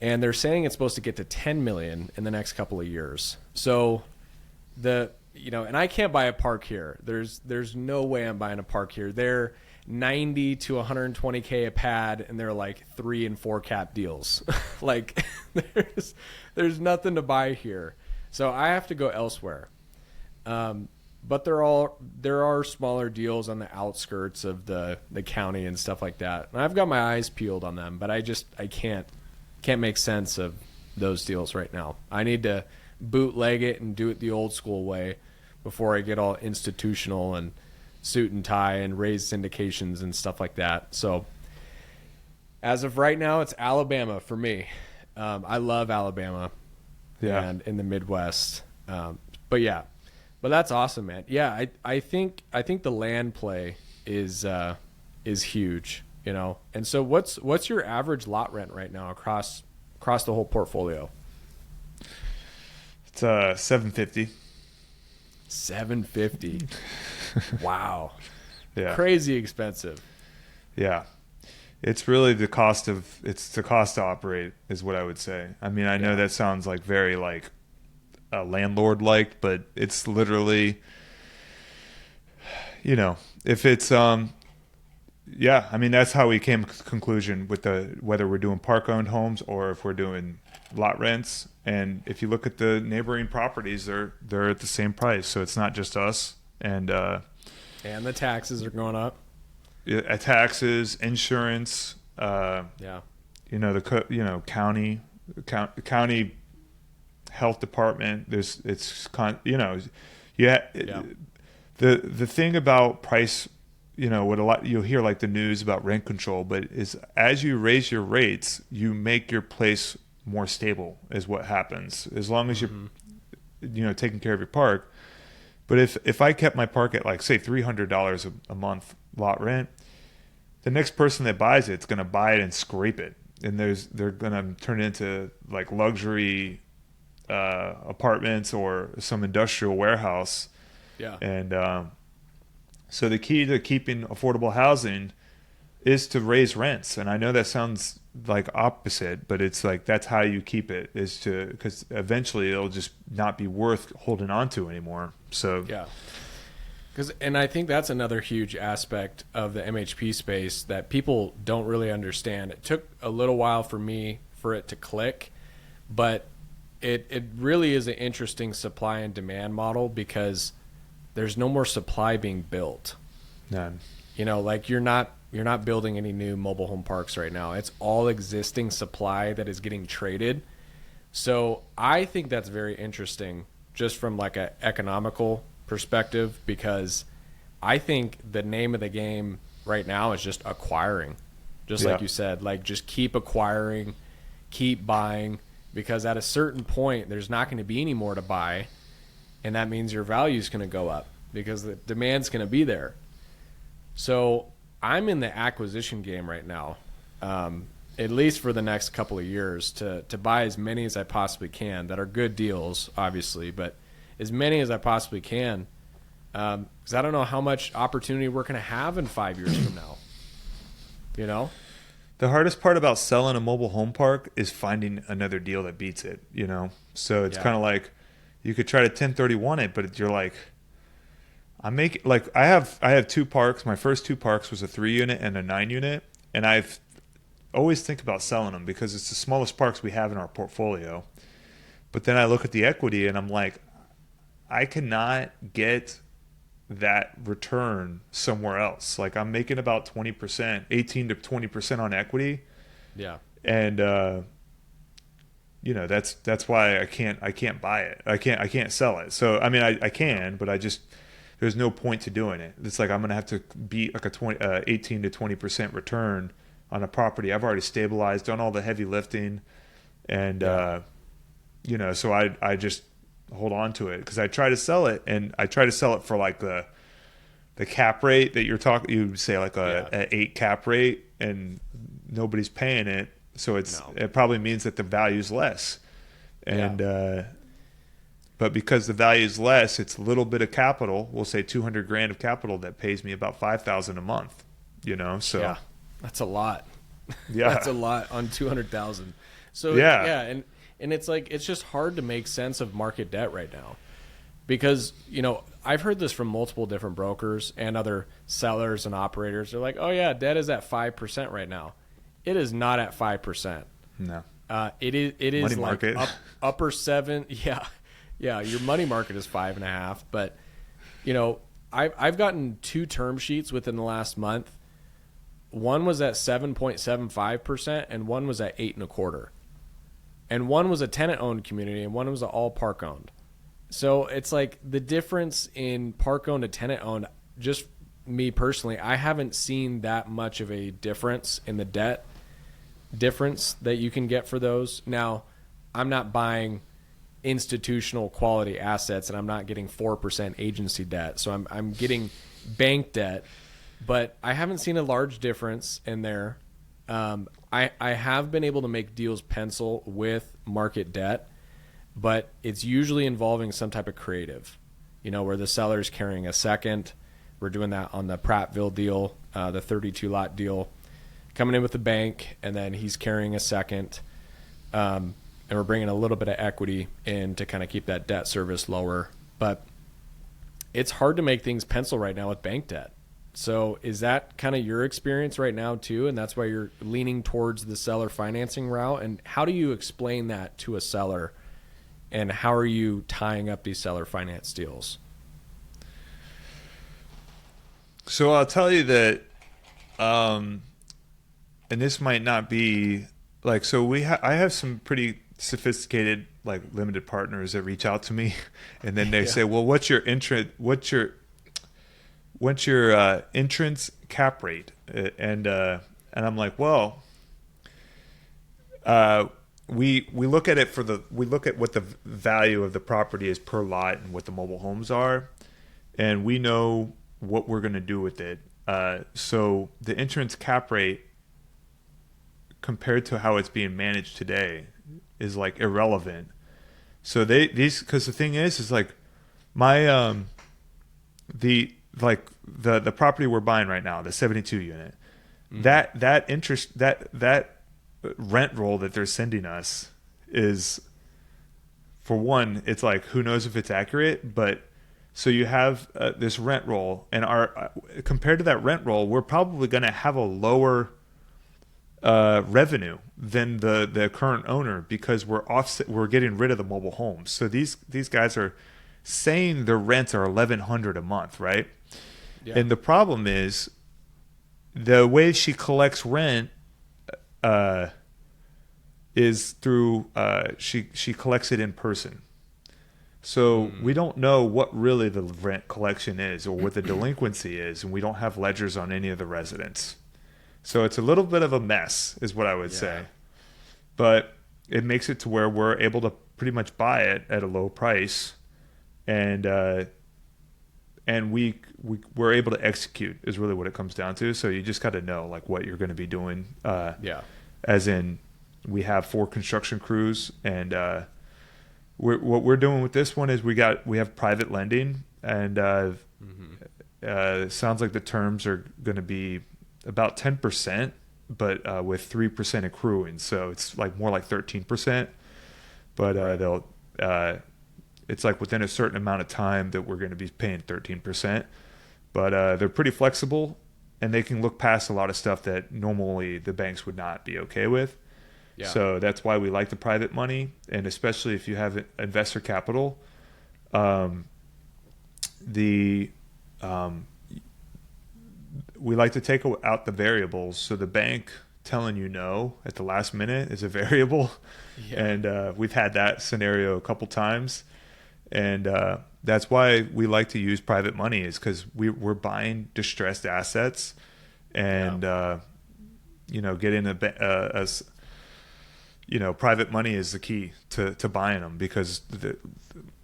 And they're saying it's supposed to get to 10 million in the next couple of years. So and I can't buy a park here. There's no way I'm buying a park here. They're 90 to 120K a pad, and they're like 3 and 4 cap deals. Like there's nothing to buy here. So I have to go elsewhere. But there are smaller deals on the outskirts of the county and stuff like that. And I've got my eyes peeled on them, but I can't make sense of those deals right now. I need to bootleg it and do it the old school way before I get all institutional and suit and tie and raise syndications and stuff like that. So as of right now, it's Alabama for me. I love Alabama and in the Midwest. But that's awesome, man. Yeah, I think the land play is huge, And so what's your average lot rent right now across the whole portfolio? It's $750. $750. Wow. Yeah. Crazy expensive. Yeah. It's really the cost to operate is what I would say. I mean, I know that sounds like very like landlord-like, but it's literally, if it's, I mean, that's how we came to the conclusion with whether we're doing park-owned homes or if we're doing lot rents. And if you look at the neighboring properties, they're at the same price. So it's not just us. And the taxes are going up. Taxes, insurance. County health department. The thing about price, you'll hear like the news about rent control, but is as you raise your rates, you make your place more stable is what happens. As long as you're, taking care of your park. But if I kept my park at like say $300 a month lot rent, the next person that buys it's going to buy it and scrape it, and they're going to turn it into like luxury apartments or some industrial warehouse. Yeah. And so the key to keeping affordable housing is to raise rents. And I know that sounds like opposite, but it's like that's how you keep it, is to, because eventually it'll just not be worth holding on to anymore. So yeah. And I think that's another huge aspect of the MHP space that people don't really understand. It took a little while for me for it to click, but it really is an interesting supply and demand model, because there's no more supply being built. None. Like you're not building any new mobile home parks right now. It's all existing supply that is getting traded. So I think that's very interesting just from like an economical perspective, because I think the name of the game right now is just acquiring. Just like you said, like just keep acquiring, keep buying, because at a certain point there's not going to be any more to buy. And that means your value is going to go up because the demand's going to be there. So I'm in the acquisition game right now, at least for the next couple of years, to buy as many as I possibly can that are good deals, obviously, but as many as I possibly can, because I don't know how much opportunity we're going to have in 5 years from now. The hardest part about selling a mobile home park is finding another deal that beats it, So it's kind of like, you could try to 1031 it, but you're like, I have two parks. My first two parks was a 3-unit and a 9-unit, and I've always think about selling them because it's the smallest parks we have in our portfolio. But then I look at the equity and I'm like, I cannot get that return somewhere else. Like I'm making about 20%, 18 to 20% on equity. Yeah. And that's why I can't buy it. I can't sell it. So I mean I can, but there's no point to doing it. It's like I'm gonna have to beat like a 18 to 20% return on a property I've already stabilized, done all the heavy lifting, and so I just hold on to it because I try to sell it, and I try to sell it for like the cap rate that you're talking. You say like a 8 cap rate, and nobody's paying it. So it probably means that the value is less. And but because the value is less, it's a little bit of capital. We'll say $200,000 of capital that pays me about $5,000 a month. So yeah, that's a lot. Yeah, that's a lot on 200,000. So and it's like it's just hard to make sense of market debt right now, because I've heard this from multiple different brokers and other sellers and operators. They're like, oh yeah, debt is at 5% right now. It is not at 5%. No. It is money like market. upper 7. Yeah. Your money market is 5.5. But I've gotten 2 term sheets within the last month. One was at 7.75%, and one was at 8.25%. And one was a tenant-owned community, and one was an all park-owned. So it's like the difference in park-owned to tenant-owned. Just me personally, I haven't seen that much of a difference in the debt difference that you can get for those. Now, I'm not buying institutional quality assets, and I'm not getting 4% agency debt. So I'm getting bank debt, but I haven't seen a large difference in there. I have been able to make deals pencil with market debt, but it's usually involving some type of creative, where the seller's carrying a second. We're doing that on the Prattville deal, the 32 lot deal, coming in with the bank, and then he's carrying a second. And we're bringing a little bit of equity in to kind of keep that debt service lower. But it's hard to make things pencil right now with bank debt. So is that kind of your experience right now too? And that's why you're leaning towards the seller financing route? And how do you explain that to a seller? And how are you tying up these seller finance deals? So I'll tell you that, and this might not be like, so I have some pretty sophisticated like limited partners that reach out to me, and then they say, "Well, what's your entrance? What's your entrance cap rate?" And I'm like, "Well, we look at it we look at what the value of the property is per lot and what the mobile homes are, and we know what we're going to do with it. So the entrance cap rate compared to how it's being managed today is like irrelevant. So because the thing is like my the property we're buying right now, the 72 unit, that rent roll that they're sending us is, for one, it's like, who knows if it's accurate, but so you have this rent roll, and compared to that rent roll, we're probably going to have a lower revenue than the current owner, because we're getting rid of the mobile homes. So these guys are saying their rents are $1,100 a month, right? Yeah. And the problem is the way she collects rent is through she collects it in person. So we don't know what really the rent collection is or what the delinquency is, and we don't have ledgers on any of the residents. So it's a little bit of a mess, is what I would say. But it makes it to where we're able to pretty much buy it at a low price, and we're able to execute is really what it comes down to. So you just got to know like what you're going to be doing. As in, we have 4 construction crews, and what we're doing with this one is we have private lending, and it sounds like the terms are going to be about 10%, but with 3% accruing, so it's like more like 13%. But it's like within a certain amount of time that we're going to be paying 13%. But they're pretty flexible, and they can look past a lot of stuff that normally the banks would not be okay with. Yeah. So that's why we like the private money, and especially if you have investor capital, we like to take out the variables. So the bank telling you no at the last minute is a variable. Yeah. And we've had that scenario a couple times. And that's why we like to use private money, is because we're buying distressed assets, and getting private money is the key to buying them, because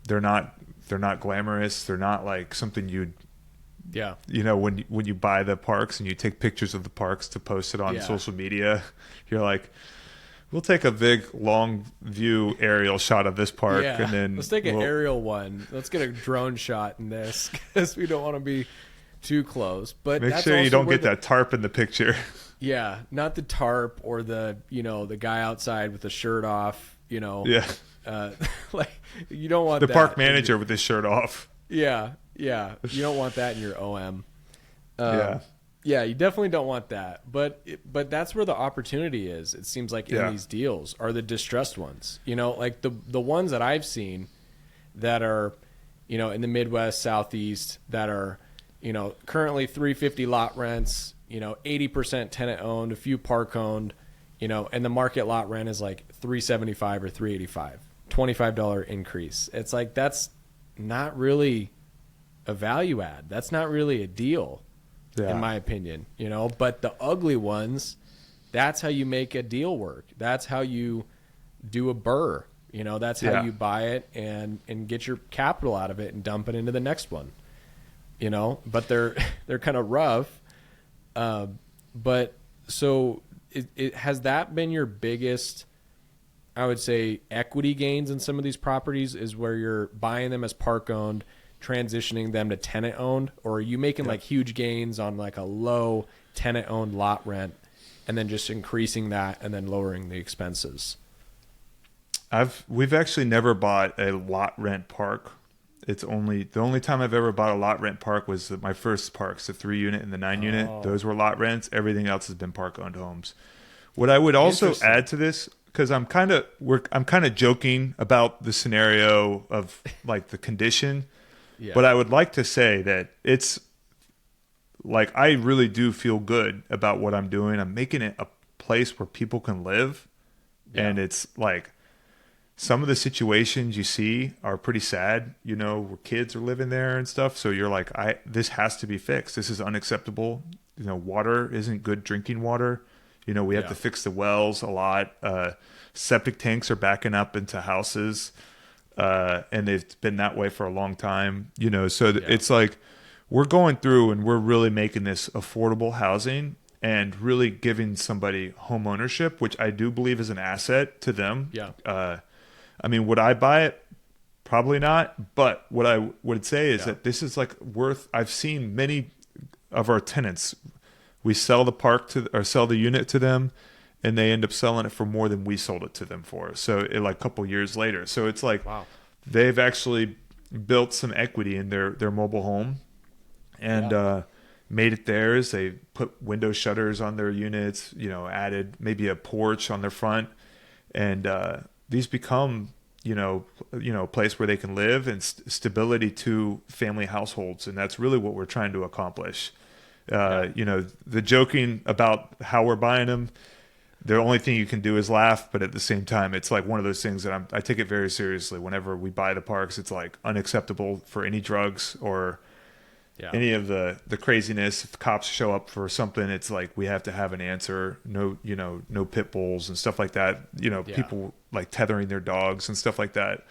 they're not glamorous. They're not like something you'd when you buy the parks and you take pictures of the parks to post it on social media, you're like, we'll take a big long view aerial shot of this park, and then let's take an aerial one. Let's get a drone shot in this, because we don't want to be too close. But make sure you don't get that tarp in the picture. Yeah, not the tarp or the the guy outside with the shirt off. Like you don't want the park manager with his shirt off. Yeah, you don't want that in your OM. Yeah, you definitely don't want that. But that's where the opportunity is. It seems like in these deals are the distressed ones. Like the ones that I've seen that are, in the Midwest, Southeast, that are, currently $350 lot rents, 80% tenant owned, a few park owned, and the market lot rent is like $375 or $385, $25 increase. It's like, that's not really a value add. That's not really a deal. In my opinion, but the ugly ones, that's how you make a deal work. That's how you do a burr. That's how you buy it and get your capital out of it and dump it into the next one. But they're kind of rough. But so it has that been your biggest, I would say, equity gains in some of these properties, is where you're buying them as park owned, transitioning them to tenant owned, or are you making like huge gains on like a low tenant owned lot rent and then just increasing that and then lowering the expenses? We've actually never bought a lot rent park. The only time I've ever bought a lot rent park was my first parks, the 3 unit and the 9 unit. Those were lot rents. Everything else has been park owned homes. What I would also add to this, because I'm kind of joking about the scenario of like the condition. Yeah. But I would like to say that it's like, I really do feel good about what I'm doing. I'm making it a place where people can live. Yeah. And it's like, some of the situations you see are pretty sad, where kids are living there and stuff. So you're like, this has to be fixed. This is unacceptable. Water isn't good drinking water. We have to fix the wells a lot. Septic tanks are backing up into houses. And they've been that way for a long time, it's like we're going through and we're really making this affordable housing and really giving somebody home ownership, which I do believe is an asset to them. Yeah. Would I buy it? Probably not. But what I would say is that this is I've seen many of our tenants, we sell the park or sell the unit to them, and they end up selling it for more than we sold it to them for. So a couple years later. So it's like, wow, they've actually built some equity in their mobile home and made it theirs. They put window shutters on their units, added maybe a porch on their front. And these become, a place where they can live and stability to family households. And that's really what we're trying to accomplish. The joking about how we're buying them, the only thing you can do is laugh, but at the same time, it's like one of those things that I take it very seriously. Whenever we buy the parks, it's like unacceptable for any drugs or any of the craziness. If cops show up for something, it's like we have to have an answer. No, no pit bulls and stuff like that. People like tethering their dogs and stuff like that.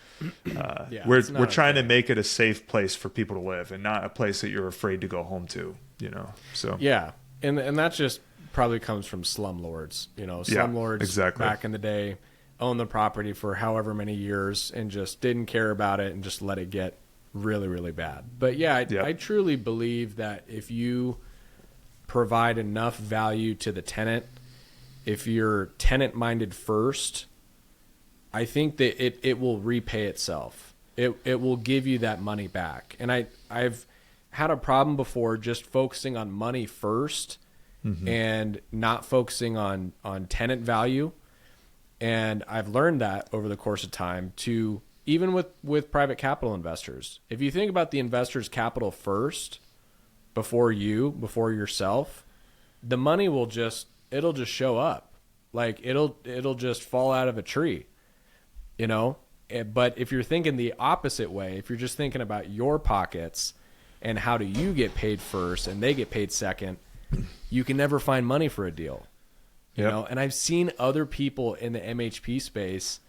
We're trying to make it a safe place for people to live and not a place that you're afraid to go home to. So and that just probably comes from slumlords. Slumlords exactly. Back in the day owned the property for however many years and just didn't care about it and just let it get really, really bad. But I truly believe that if you provide enough value to the tenant, if you're tenant minded first, I think that it will repay itself. It will give you that money back. And I've had a problem before just focusing on money first and not focusing on tenant value. And I've learned that over the course of time to, even with private capital investors, if you think about the investor's capital first, before yourself, the money it'll just show up. Like it'll just fall out of a tree, But if you're thinking the opposite way, if you're just thinking about your pockets and how do you get paid first and they get paid second, you can never find money for a deal, And I've seen other people in the MHP space,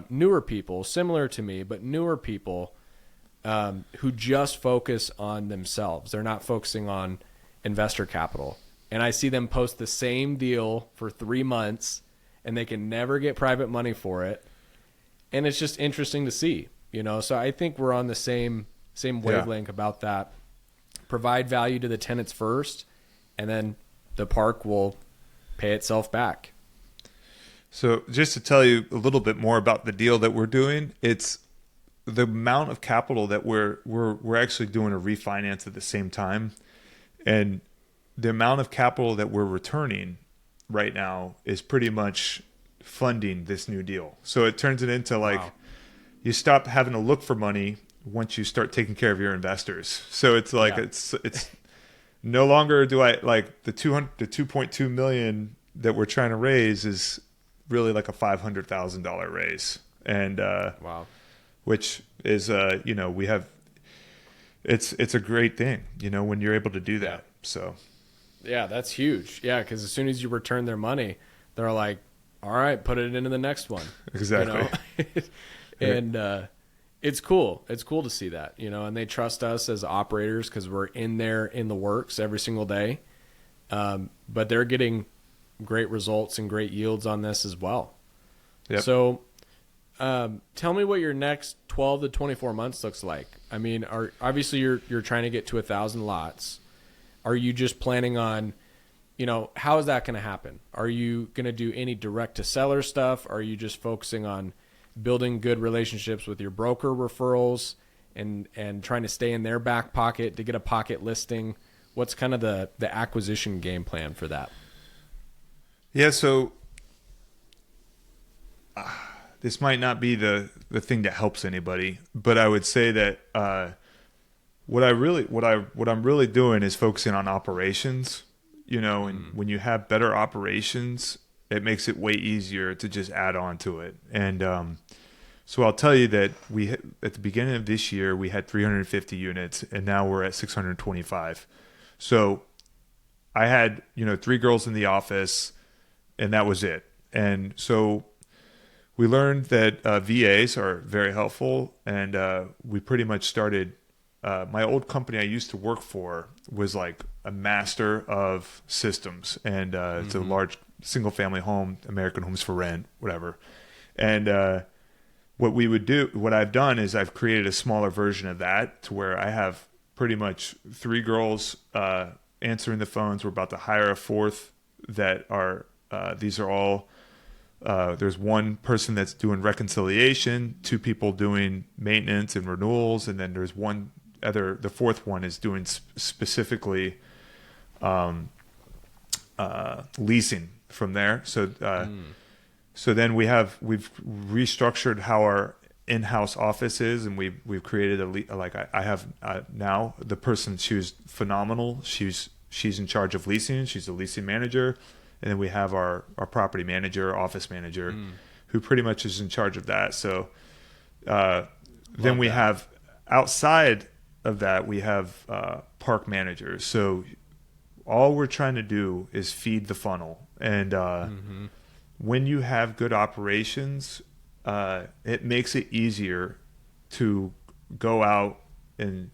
newer people, similar to me, but newer people who just focus on themselves. They're not focusing on investor capital. And I see them post the same deal for 3 months and they can never get private money for it. And it's just interesting to see, So I think we're on the same wavelength about that. Provide value to the tenants first, and then the park will pay itself back. So just to tell you a little bit more about the deal that we're doing, it's the amount of capital that we're actually doing a refinance at the same time. And the amount of capital that we're returning right now is pretty much funding this new deal. So it turns it into you stop having to look for money once you start taking care of your investors. So it's like it's no longer do I like the 2.2 million that we're trying to raise is really like a $500,000 raise. And which is we have it's a great thing, when you're able to do that. So yeah, that's huge. Yeah, because as soon as you return their money, they're like, all right, put it into the next one. Exactly. And it's cool. It's cool to see that, and they trust us as operators because we're in there in the works every single day. But they're getting great results and great yields on this as well. Yep. So tell me what your next 12 to 24 months looks like. I mean, obviously you're trying to get to 1,000 lots. Are you just planning on, how is that going to happen? Are you going to do any direct to seller stuff? Are you just focusing on building good relationships with your broker referrals and trying to stay in their back pocket to get a pocket listing? What's kind of the acquisition game plan for that? Yeah. So this might not be the thing that helps anybody, but I would say that, what I'm really doing is focusing on operations, and when you have better operations, it makes it way easier to just add on to it. And So I'll tell you that at the beginning of this year, we had 350 units, and now we're at 625. So I had, 3 girls in the office, and that was it. And so we learned that VAs are very helpful, and we pretty much started. My old company I used to work for was like a master of systems, and it's a large single-family home, American Homes for Rent, whatever. And what I've done is I've created a smaller version of that to where I have pretty much 3 girls answering the phones. We're about to hire a 4th that are, these are all, there's 1 person that's doing reconciliation, 2 people doing maintenance and renewals, and then there's the 4th one is doing specifically leasing from there. So then we've restructured how our in-house office is, and we've created I have now the person. She was phenomenal. She's in charge of leasing. She's a leasing manager, and then we have our property manager, office manager, who pretty much is in charge of that. So then we have outside of that we have park managers. So all we're trying to do is feed the funnel, and when you have good operations, it makes it easier to go out and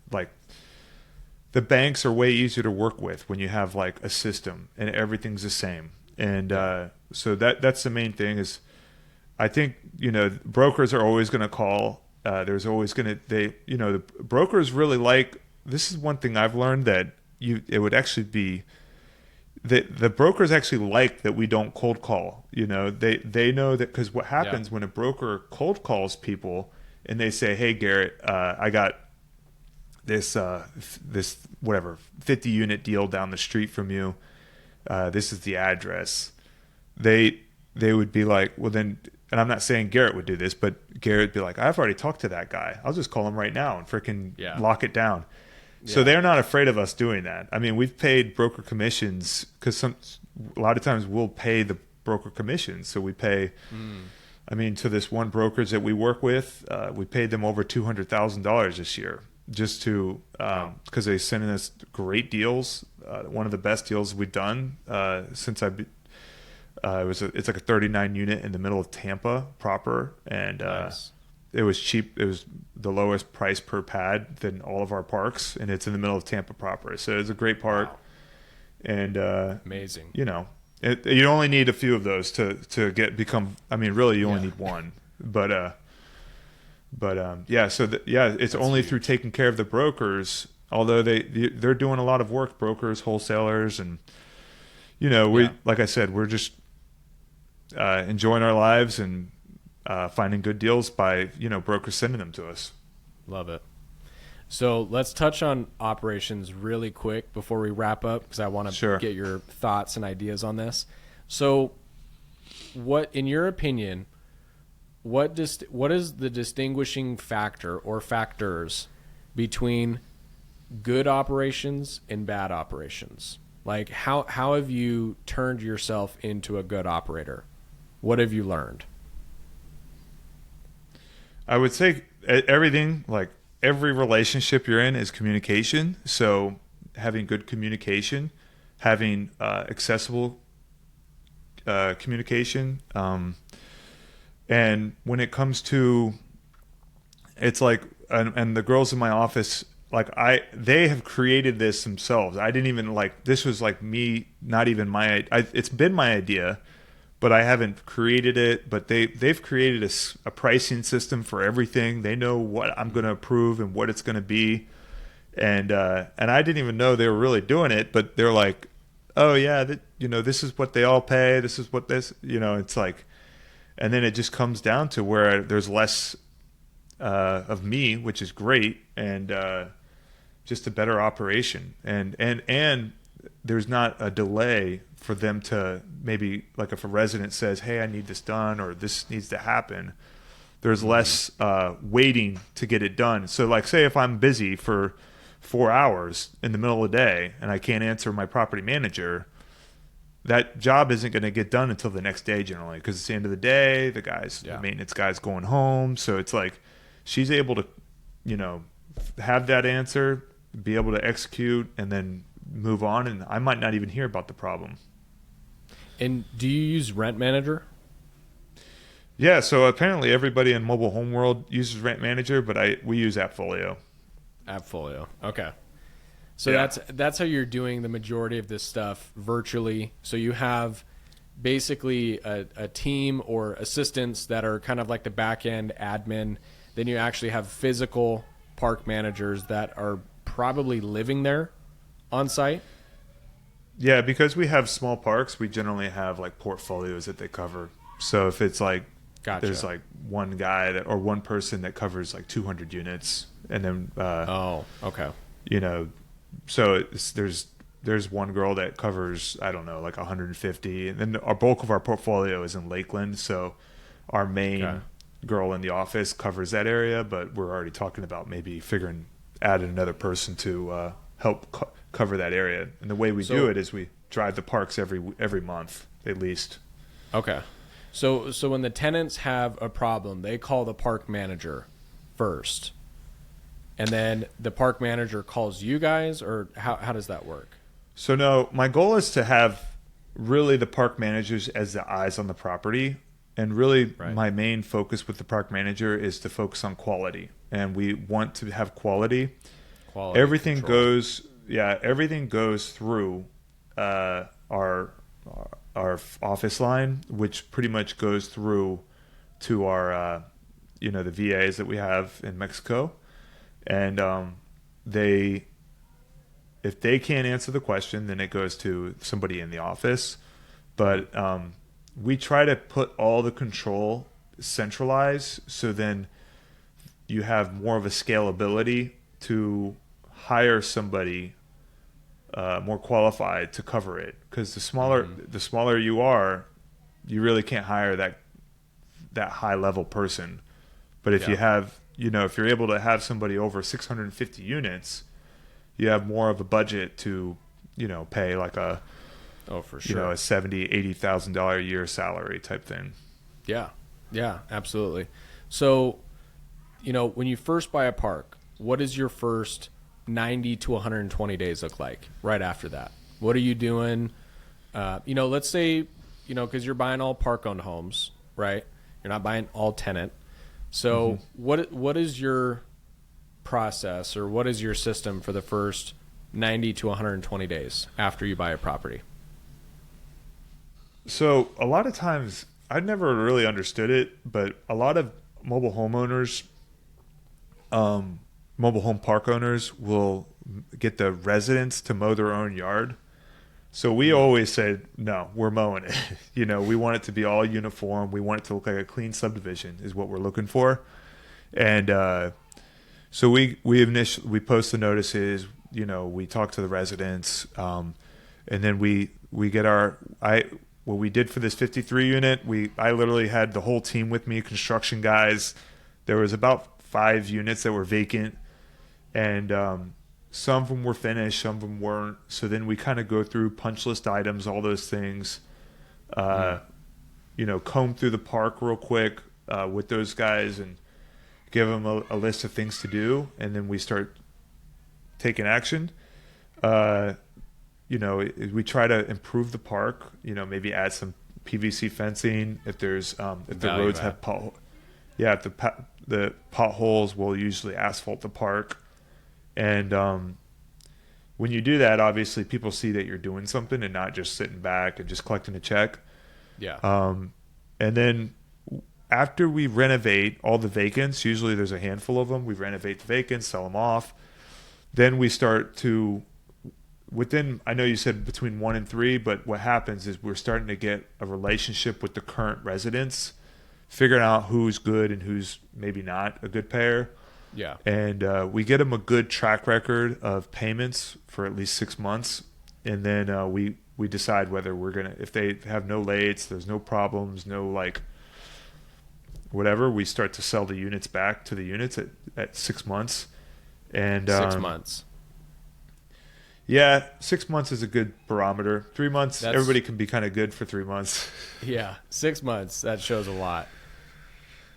the banks are way easier to work with when you have like a system and everything's the same. And so that's the main thing is I think, brokers are always going to call. There's always going to, the brokers really this is one thing I've learned that it would actually be, the brokers actually like that we don't cold call. They know that, because what happens when a broker cold calls people and they say, "Hey Garrett, I got this 50 unit deal down the street from you. This is the address." They would be like, well then, and I'm not saying Garrett would do this, but Garrett would be like, "I've already talked to that guy. I'll just call him right now and freaking lock it down." So they're not afraid of us doing that. I mean, we've paid broker commissions because a lot of times we'll pay the broker commissions. So we pay, to this one brokerage that we work with, we paid them over $200,000 this year just to, because they sent us great deals. One of the best deals we've done since it's like a 39 unit in the middle of Tampa proper. And, nice. It was cheap. It was the lowest price per pad than all of our parks, and it's in the middle of Tampa proper. So it's a great park. Wow. And amazing. You only need a few of those to become. I mean, really, you only need one. But So it's only through taking care of the brokers. Although they're doing a lot of work, brokers, wholesalers, and like I said, we're just enjoying our lives and. Finding good deals by brokers sending them to us. Love it. So let's touch on operations really quick before we wrap up, because I want to get your thoughts and ideas on this. So, what, in your opinion, what is the distinguishing factor or factors between good operations and bad operations? Like how have you turned yourself into a good operator? What have you learned? I would say everything, like every relationship you're in is communication. So having good communication, having accessible communication. And when it comes to, it's like, and the girls in my office, they have created this themselves. I didn't even this was me, not even it's been my idea, but I haven't created it. But they've created a pricing system for everything. They know what I'm going to approve and what it's going to be, and I didn't even know they were really doing it. But they're like, "Oh yeah, this is what they all pay. This is what this, it's like," and then it just comes down to where there's less of me, which is great, and just a better operation, and there's not a delay for them to maybe, like if a resident says, "Hey, I need this done," or "This needs to happen," there's less waiting to get it done. So say if I'm busy for 4 hours in the middle of the day and I can't answer my property manager, that job isn't going to get done until the next day generally, because it's the end of the day. The maintenance guy's going home, so it's like she's able to, have that answer, be able to execute, and then move on. And I might not even hear about the problem. And do you use Rent Manager? Yeah, so apparently everybody in mobile home world uses Rent Manager, but we use AppFolio. AppFolio, okay. So that's how you're doing the majority of this stuff virtually. So you have basically a team or assistants that are kind of like the back end admin. Then you actually have physical park managers that are probably living there on site. Yeah, because we have small parks, we generally have like portfolios that they cover. So if it's like there's like one guy or one person that covers like 200 units, and then okay. So there's one girl that covers, I don't know, like 150, and then our bulk of our portfolio is in Lakeland, so our main girl in the office covers that area, but we're already talking about maybe adding another person to help cover that area. And the way we do it is we drive the parks every month at least. Okay. So when the tenants have a problem, they call the park manager first. And then the park manager calls you guys, or how does that work? So no, my goal is to have really the park managers as the eyes on the property. And really my main focus with the park manager is to focus on quality. And we want to have quality. Everything goes through our office line, which pretty much goes through to our, the VAs that we have in Mexico. And if they can't answer the question, then it goes to somebody in the office. But we try to put all the control centralized, so then you have more of a scalability to hire somebody more qualified to cover it. Because the smaller you are, you really can't hire that high level person. But if you have if you're able to have somebody over 650 units, you have more of a budget to, pay like a $70,000, $80,000 a year salary type thing. Yeah, absolutely. So, when you first buy a park, what does your first 90 to 120 days look like right after that? What are you doing? Let's say, because you're buying all park-owned homes, right? You're not buying all tenant. So what is your process, or what is your system for the first 90 to 120 days after you buy a property? So a lot of times I never really understood it, but a lot of mobile homeowners, mobile home park owners will get the residents to mow their own yard. So we always said, no, we're mowing it. We want it to be all uniform. We want it to look like a clean subdivision is what we're looking for. And so we post the notices, we talk to the residents, and then we get what we did for this 53 unit, I literally had the whole team with me, construction guys. There was about 5 units that were vacant, and some of them were finished, some of them weren't. So then we kind of go through punch list items, all those things, comb through the park real quick with those guys and give them a list of things to do. And then we start taking action. We try to improve the park, maybe add some PVC fencing. If there's, if the roads have the potholes, we'll usually asphalt the park. And when you do that, obviously people see that you're doing something and not just sitting back and just collecting a check. Yeah. And then after we renovate all the vacants, usually there's a handful of them. We renovate the vacants, sell them off. Then we start to, I know you said between 1 and 3, but what happens is we're starting to get a relationship with the current residents, figuring out who's good and who's maybe not a good payer. Yeah. And we get them a good track record of payments for at least 6 months. And then we decide whether we're going to, if they have no lates, there's no problems, no whatever, we start to sell the units back to the units at 6 months. And 6 months. Yeah, 6 months is a good barometer. 3 months, everybody can be kind of good for 3 months. Yeah, 6 months, that shows a lot.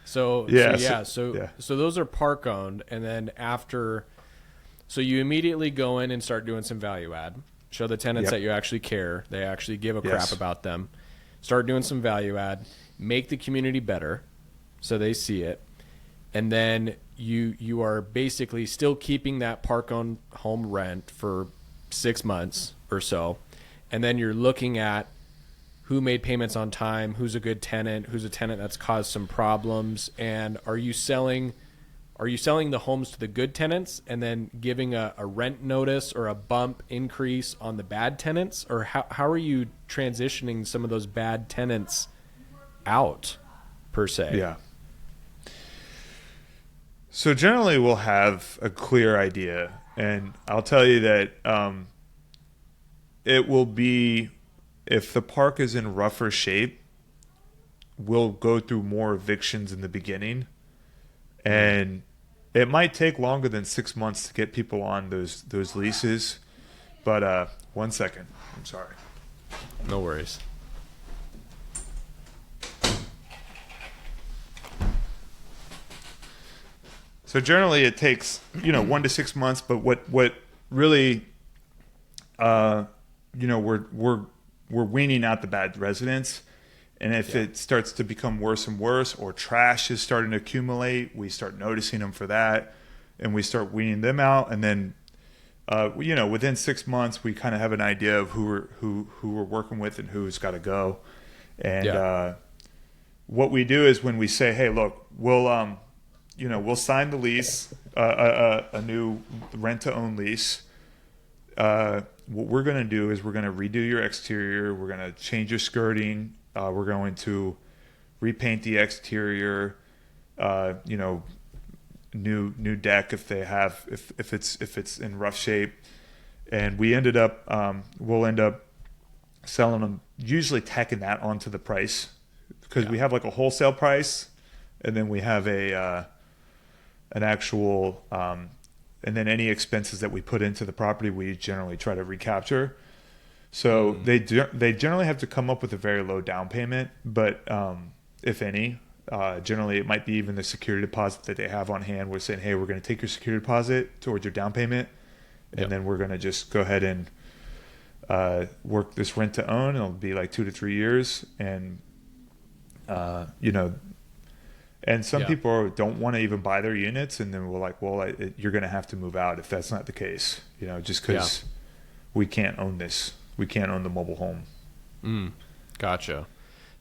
So those are park owned, and then after, so you immediately go in and start doing some value add. Show the tenants that you actually care. They actually give a crap about them. Start doing some value add. Make the community better so they see it. And then you are basically still keeping that park-owned home rent for 6 months or so. And then you're looking at who made payments on time, who's a good tenant, who's a tenant that's caused some problems, and are you selling the homes to the good tenants and then giving a rent notice or a bump increase on the bad tenants? Or how are you transitioning some of those bad tenants out, per se? Yeah. So generally we'll have a clear idea, and I'll tell you that it will be, if the park is in rougher shape, we'll go through more evictions in the beginning, and it might take longer than 6 months to get people on those leases. But 1 second. I'm sorry. No worries. So generally it takes, 1 to 6 months, but what really, we're weaning out the bad residents. And if it starts to become worse and worse, or trash is starting to accumulate, we start noticing them for that, and we start weaning them out. And then, within 6 months, we kind of have an idea of who we're working with and who's got to go. And what we do is when we say, hey, look, we'll sign the lease, a new rent-to-own lease. What we're going to do is we're going to redo your exterior. We're going to change your skirting. We're going to repaint the exterior, new deck if it's in rough shape. And we'll end up selling them, usually tacking that onto the price, because we have like a wholesale price, and then we have an actual, and then any expenses that we put into the property, we generally try to recapture. So they generally have to come up with a very low down payment, but if any, generally it might be even the security deposit that they have on hand. We're saying, hey, we're going to take your security deposit towards your down payment, and then we're going to just go ahead and work this rent to own. It'll be like 2 to 3 years, and and some people don't want to even buy their units, and then we're like, well, you're going to have to move out if that's not the case, just because we can't own this. We can't own the mobile home. Gotcha.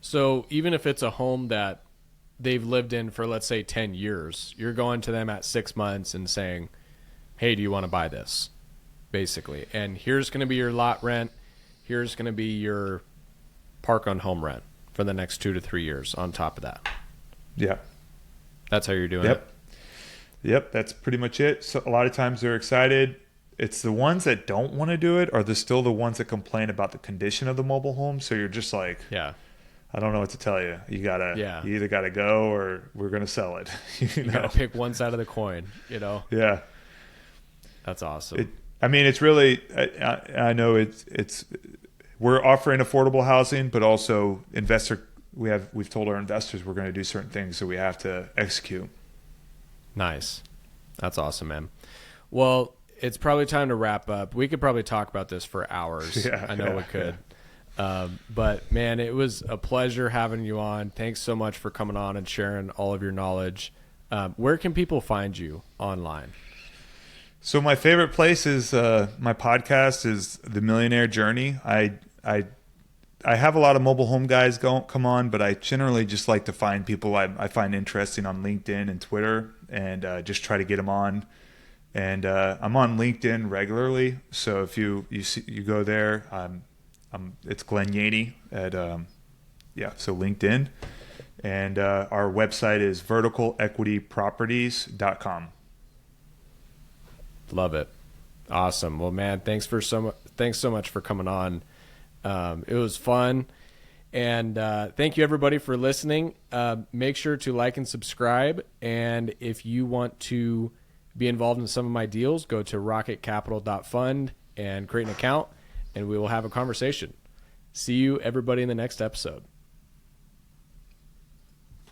So even if it's a home that they've lived in for, let's say, 10 years, you're going to them at 6 months and saying, hey, do you want to buy this? Basically. And here's going to be your lot rent. Here's going to be your park on home rent for the next 2 to 3 years on top of that. Yeah. That's how you're doing it? Yep. That's pretty much it. So a lot of times they're excited. It's the ones that don't want to do it are still the ones that complain about the condition of the mobile home. So you're just like, I don't know what to tell you. You either gotta go or we're gonna sell it. you gotta pick one side of the coin. Yeah, that's awesome. It's really. I know it's. We're offering affordable housing, but also We've told our investors we're going to do certain things, so we have to execute. Nice, that's awesome, man. Well, it's probably time to wrap up. We could probably talk about this for hours. I know we could. But man, it was a pleasure having you on. Thanks so much for coming on and sharing all of your knowledge. Where can people find you online? So my favorite place is my podcast is The Millionaire Journey. I have a lot of mobile home guys come on, but I generally just like to find people I find interesting on LinkedIn and Twitter, and just try to get them on. And I'm on LinkedIn regularly, so if you go there, it's Glenn Yaney at so LinkedIn, and our website is verticalequityproperties.com. Love it, awesome. Well, man, thanks so much for coming on. It was fun, and thank you everybody for listening. Make sure to like and subscribe, and if you want to be involved in some of my deals, go to rocketcapital.fund and create an account, and we will have a conversation. See you, everybody, in the next episode.